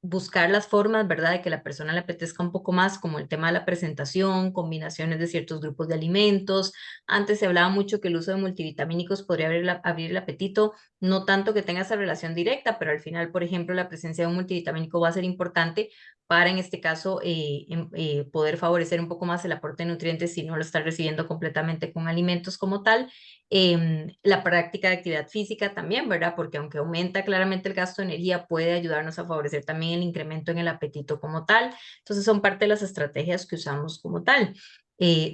Buscar las formas, ¿verdad?, de que la persona le apetezca un poco más, como el tema de la presentación, combinaciones de ciertos grupos de alimentos. Antes se hablaba mucho que el uso de multivitamínicos podría abrir el apetito, no tanto que tenga esa relación directa, pero al final, por ejemplo, la presencia de un multivitamínico va a ser importante para en este caso poder favorecer un poco más el aporte de nutrientes si no lo está recibiendo completamente con alimentos como tal. La práctica de actividad física también, ¿verdad? Porque aunque aumenta claramente el gasto de energía, puede ayudarnos a favorecer también el incremento en el apetito como tal. Entonces son parte de las estrategias que usamos como tal.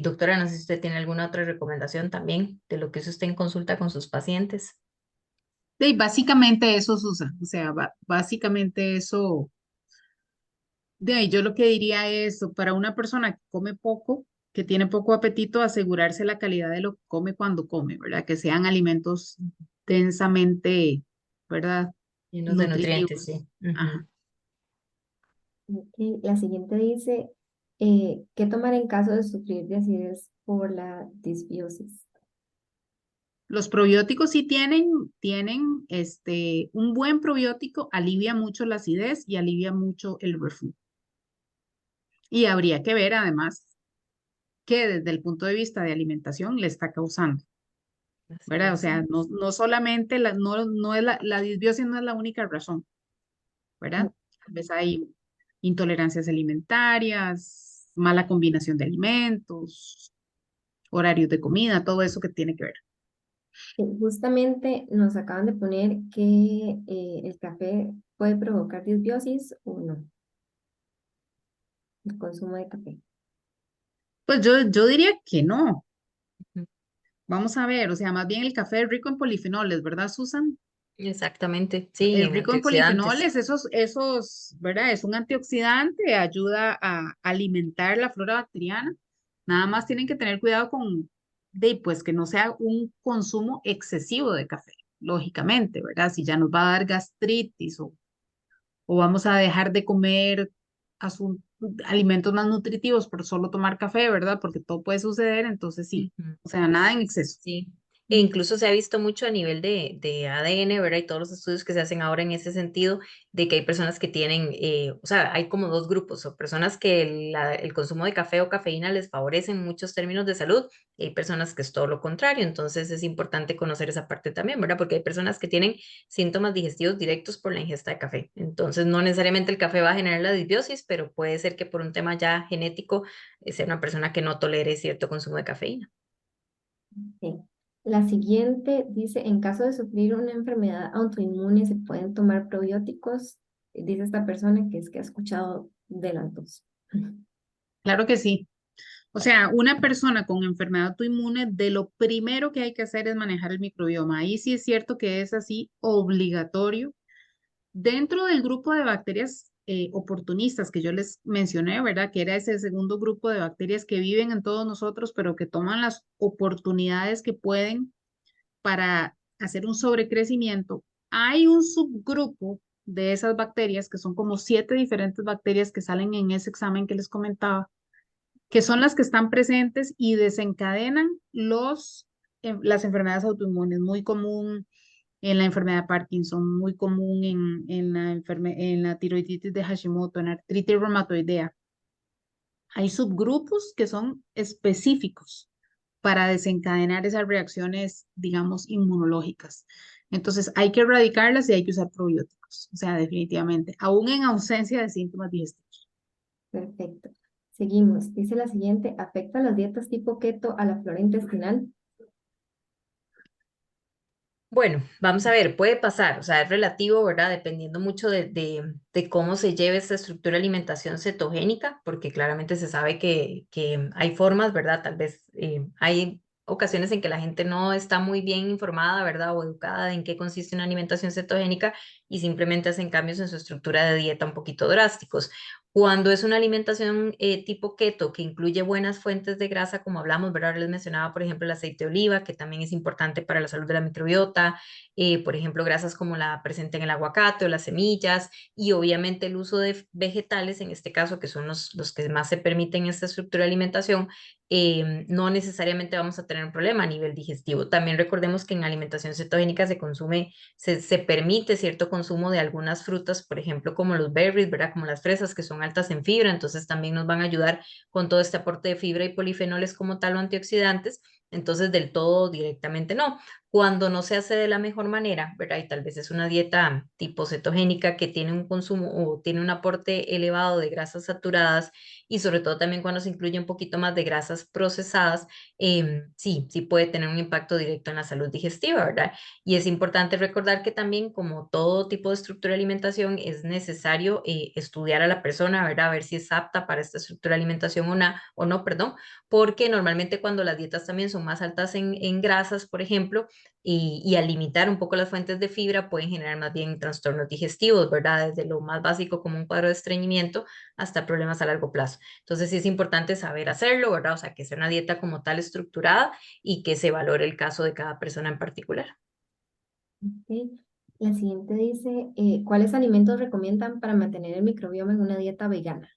Doctora, no sé si usted tiene alguna otra recomendación también de lo que usa usted en consulta con sus pacientes. Y básicamente eso, Susan, o sea, básicamente eso, de ahí yo lo que diría es, para una persona que come poco, que tiene poco apetito, asegurarse la calidad de lo que come cuando come, ¿verdad? Que sean alimentos densamente, ¿verdad? Llenos de nutrientes, Nutritivos. sí. Ujú. Ajá. Ok, la siguiente dice, ¿qué tomar en caso de sufrir de acidez por la disbiosis? Los probióticos sí tienen un buen probiótico, alivia mucho la acidez y alivia mucho el reflujo. Y habría que ver además que desde el punto de vista de alimentación le está causando, Así ¿verdad? O es. sea, no solamente no es la disbiosis no es la única razón, ¿verdad? Tal vez hay intolerancias alimentarias, mala combinación de alimentos, horarios de comida, todo eso que tiene que ver. Justamente nos acaban de poner que el café puede provocar disbiosis o no, el consumo de café. Pues yo diría que no. Ujú. Vamos a ver, o sea, más bien el café es rico en polifenoles, ¿verdad, Susan? Exactamente, sí, Es en rico en antioxidantes. polifenoles, ¿verdad? Es un antioxidante, ayuda a alimentar la flora bacteriana. Nada más tienen que tener cuidado pues que no sea un consumo excesivo de café, lógicamente, ¿verdad? Si ya nos va a dar gastritis o vamos a dejar de comer asun- alimentos más nutritivos por solo tomar café, ¿verdad? Porque todo puede suceder, entonces sí, Ujú. o sea, nada en exceso. Sí, e incluso se ha visto mucho a nivel de ADN, ¿verdad? Y todos los estudios que se hacen ahora en ese sentido, de que hay personas que tienen, o sea, hay como dos grupos, o personas que el consumo de café o cafeína les favorece en muchos términos de salud, y hay personas que es todo lo contrario. Entonces es importante conocer esa parte también, ¿verdad? Porque hay personas que tienen síntomas digestivos directos por la ingesta de café. Entonces no necesariamente el café va a generar la disbiosis, pero puede ser que por un tema ya genético sea una persona que no tolere cierto consumo de cafeína. Sí. La siguiente dice, en caso de sufrir una enfermedad autoinmune, ¿se pueden tomar probióticos? Dice esta persona que es que ha escuchado de las dos. Claro que sí. O sea, una persona con enfermedad autoinmune, de lo primero que hay que hacer es manejar el microbioma. Ahí sí es cierto que es así obligatorio. Dentro del grupo de bacterias oportunistas que yo les mencioné, ¿verdad? Que era ese segundo grupo de bacterias que viven en todos nosotros, pero que toman las oportunidades que pueden para hacer un sobrecrecimiento. Hay un subgrupo de esas bacterias, que son como 7 diferentes bacterias que salen en ese examen que les comentaba, que son las que están presentes y desencadenan las enfermedades autoinmunes. Muy común en la enfermedad de Parkinson, muy común en la tiroiditis de Hashimoto, en artritis reumatoidea. Hay subgrupos que son específicos para desencadenar esas reacciones, digamos, inmunológicas. Entonces, hay que erradicarlas y hay que usar probióticos, o sea, definitivamente, aún en ausencia de síntomas digestivos. Perfecto. Seguimos. Dice la siguiente, ¿afecta las dietas tipo keto a la flora intestinal? Bueno, vamos a ver, puede pasar, o sea, es relativo, ¿verdad? Dependiendo mucho de cómo se lleve esta estructura de alimentación cetogénica, porque claramente se sabe que hay formas, ¿verdad? Tal vez hay ocasiones en que la gente no está muy bien informada, ¿verdad? O educada en qué consiste una alimentación cetogénica y simplemente hacen cambios en su estructura de dieta un poquito drásticos. Cuando es una alimentación tipo keto que incluye buenas fuentes de grasa, como hablamos, ¿verdad? Ahora les mencionaba, por ejemplo, el aceite de oliva, que también es importante para la salud de la microbiota, por ejemplo, grasas como la presente en el aguacate o las semillas, y obviamente el uso de vegetales, en este caso, que son los que más se permiten en esta estructura de alimentación, no necesariamente vamos a tener un problema a nivel digestivo. También recordemos que en alimentación cetogénica se permite cierto consumo de algunas frutas, por ejemplo, como los berries, ¿verdad? Como las fresas, que son altas en fibra, entonces también nos van a ayudar con todo este aporte de fibra y polifenoles como tal o antioxidantes. Entonces, del todo directamente no. Cuando no se hace de la mejor manera, ¿verdad? Y tal vez es una dieta tipo cetogénica que tiene un consumo o tiene un aporte elevado de grasas saturadas y sobre todo también cuando se incluye un poquito más de grasas procesadas, sí puede tener un impacto directo en la salud digestiva, ¿verdad? Y es importante recordar que también, como todo tipo de estructura de alimentación, es necesario estudiar a la persona, ¿verdad? A ver si es apta para esta estructura de alimentación o no, perdón, porque normalmente cuando las dietas también son más altas en grasas, por ejemplo, y al limitar un poco las fuentes de fibra, pueden generar más bien trastornos digestivos, ¿verdad? Desde lo más básico como un cuadro de estreñimiento hasta problemas a largo plazo. Entonces sí es importante saber hacerlo, ¿verdad? O sea, que sea una dieta como tal estructurada y que se valore el caso de cada persona en particular. Ok. La siguiente dice, ¿cuáles alimentos recomiendan para mantener el microbioma en una dieta vegana?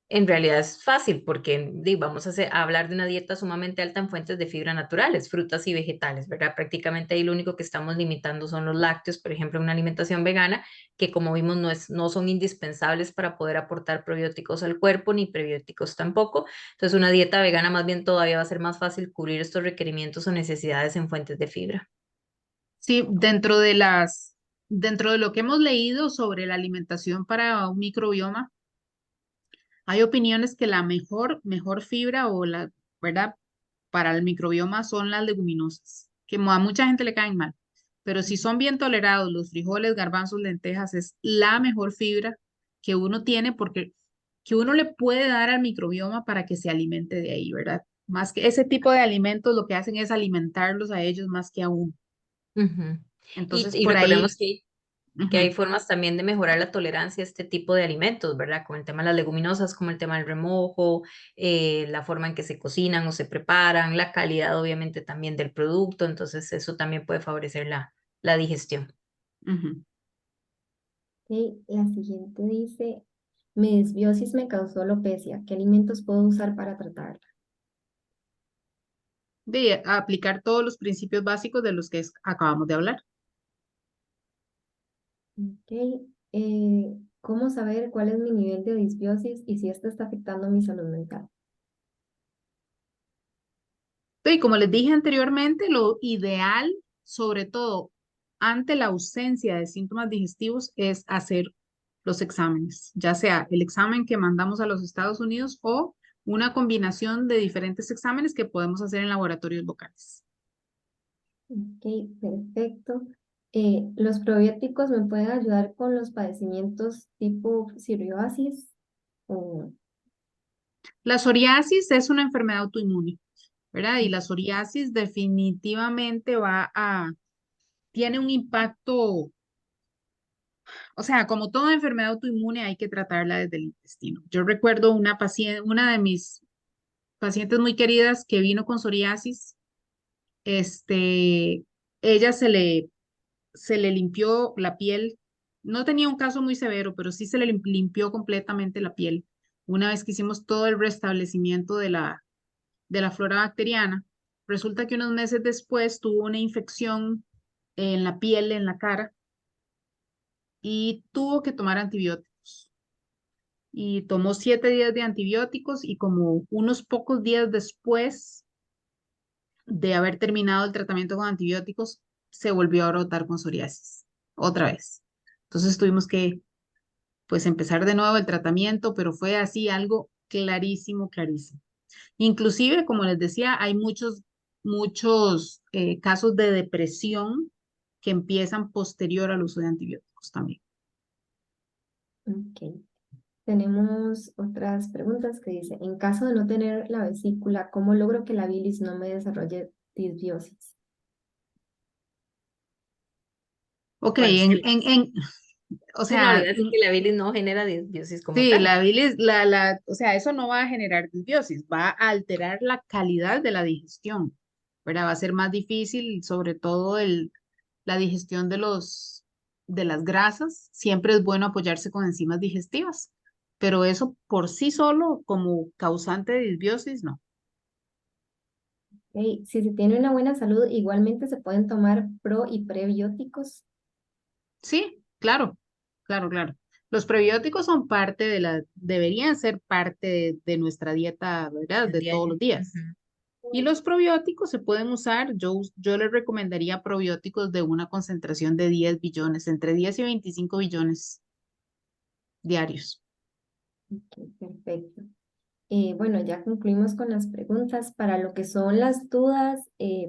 En realidad es fácil porque vamos a hablar de una dieta sumamente alta en fuentes de fibra naturales, frutas y vegetales, ¿verdad? Prácticamente ahí lo único que estamos limitando son los lácteos, por ejemplo, en una alimentación vegana, que como vimos no son indispensables para poder aportar probióticos al cuerpo, ni prebióticos tampoco. Entonces, una dieta vegana más bien todavía va a ser más fácil cubrir estos requerimientos o necesidades en fuentes de fibra. Sí, dentro de lo que hemos leído sobre la alimentación para un microbioma, hay opiniones que la mejor fibra ¿verdad? Para el microbioma son las leguminosas, que a mucha gente le caen mal, pero si son bien tolerados, los frijoles, garbanzos, lentejas es la mejor fibra que uno tiene porque que uno le puede dar al microbioma para que se alimente de ahí, ¿verdad? Más que ese tipo de alimentos, lo que hacen es alimentarlos a ellos más que a uno. Ujú. Entonces, Y por ahí, recordemos que hay ujú, formas también de mejorar la tolerancia a este tipo de alimentos, ¿verdad? Con el tema de las leguminosas, como el tema del remojo, la forma en que se cocinan o se preparan, la calidad obviamente también del producto, entonces eso también puede favorecer la digestión. ujú. Ok. La siguiente dice, mi disbiosis me causó alopecia. ¿Qué alimentos puedo usar para tratarla? De aplicar todos los principios básicos de los que acabamos de hablar. Ok. ¿Cómo saber cuál es mi nivel de disbiosis y si esto está afectando mi salud mental? Y como les dije anteriormente, lo ideal, sobre todo ante la ausencia de síntomas digestivos, es hacer los exámenes, ya sea el examen que mandamos a los Estados Unidos o una combinación de diferentes exámenes que podemos hacer en laboratorios locales. Ok, perfecto. ¿Los probióticos me pueden ayudar con los padecimientos tipo psoriasis? O, La psoriasis es una enfermedad autoinmune, ¿verdad? Y la psoriasis definitivamente tiene un impacto, o sea, como toda enfermedad autoinmune hay que tratarla desde el intestino. Yo recuerdo una paciente, una de mis pacientes muy queridas que vino con psoriasis, este, ella se le limpió la piel, no tenía un caso muy severo, pero sí se le limpió completamente la piel una vez que hicimos todo el restablecimiento de la flora bacteriana. Resulta que unos meses después tuvo una infección en la piel, en la cara, y tuvo que tomar antibióticos. Y tomó 7 días de antibióticos y como unos pocos días después de haber terminado el tratamiento con antibióticos, se volvió a brotar con psoriasis, otra vez. Entonces tuvimos que, pues, empezar de nuevo el tratamiento, pero fue así algo clarísimo, clarísimo. Inclusive, como les decía, hay muchos casos de depresión que empiezan posterior al uso de antibióticos también. ok. Tenemos otras preguntas que dice, en caso de no tener la vesícula, ¿cómo logro que la bilis no me desarrolle disbiosis? Ok, Bueno, sí, o sí, no, sea, iba a decir que la bilis no genera disbiosis como sí, tal. la bilis, o sea, eso no va a generar disbiosis, va a alterar la calidad de la digestión, ¿verdad? Va a ser más difícil, sobre todo la digestión de las grasas. Siempre es bueno apoyarse con enzimas digestivas, pero eso por sí solo, como causante de disbiosis, no. Ok, si se tiene una buena salud, igualmente se pueden tomar pro y prebióticos. Sí, claro, claro, claro. Los prebióticos son deberían ser parte de nuestra dieta, ¿verdad? El De todos diario. los días. Ujú. Y los probióticos se pueden usar, yo les recomendaría probióticos de una concentración de 10 billones, entre 10 y 25 billones diarios. Ok, perfecto. Bueno, ya concluimos con las preguntas. Para lo que son las dudas,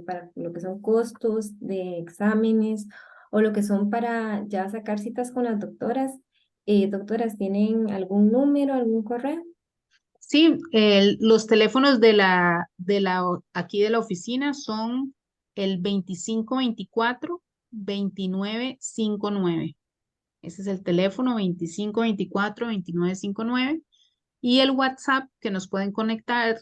para lo que son costos de exámenes o lo que son para ya sacar citas con las doctoras, doctoras, ¿tienen algún número, algún correo? Sí, los teléfonos aquí de la oficina son el 2524-2959. Ese es el teléfono 2524-2959. Y el WhatsApp que nos pueden contactar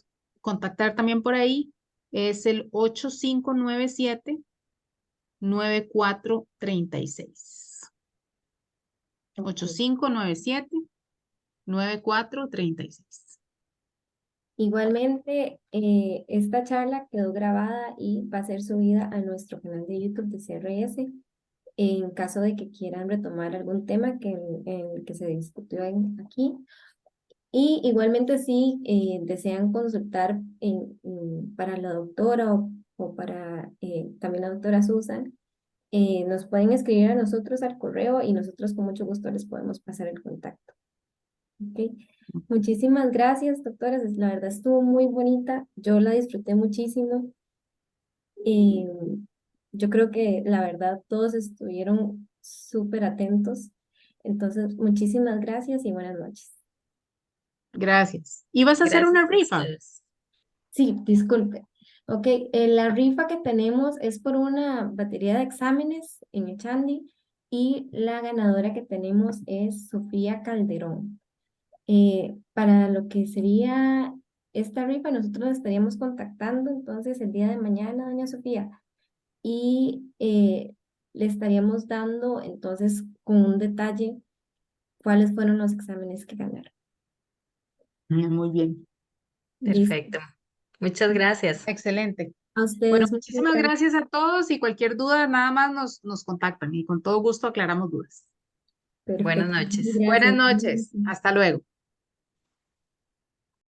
también por ahí es el 8597-9436. Ok. 8597-9436. Igualmente, esta charla quedó grabada y va a ser subida a nuestro canal de YouTube de CRS en caso de que quieran retomar algún tema en el que se discutió aquí. Y igualmente si desean consultar para la doctora o para también la doctora Susan, nos pueden escribir a nosotros al correo y nosotros con mucho gusto les podemos pasar el contacto. ¿Ok? Muchísimas gracias, doctoras. La verdad estuvo muy bonita. Yo la disfruté muchísimo. Eh, yo creo que la verdad todos estuvieron súper atentos. Entonces, muchísimas gracias y buenas noches. Gracias. ¿Y vas a hacer Gracias una a rifa? ustedes. Sí, disculpe. Ok, la rifa que tenemos es por una batería de exámenes en Echandi y la ganadora que tenemos es Sofía Calderón. Para lo que sería esta rifa, nosotros la estaríamos contactando entonces el día de mañana, doña Sofía, y le estaríamos dando entonces con un detalle cuáles fueron los exámenes que ganaron. Muy bien. Listo. Perfecto. Muchas gracias. Excelente. A Bueno, ustedes, muchas muchísimas gracias. gracias a todos y cualquier duda nada más nos contactan y con todo gusto aclaramos dudas. Buenas Perfecto. noches. Buenas Gracias. noches. Hasta luego.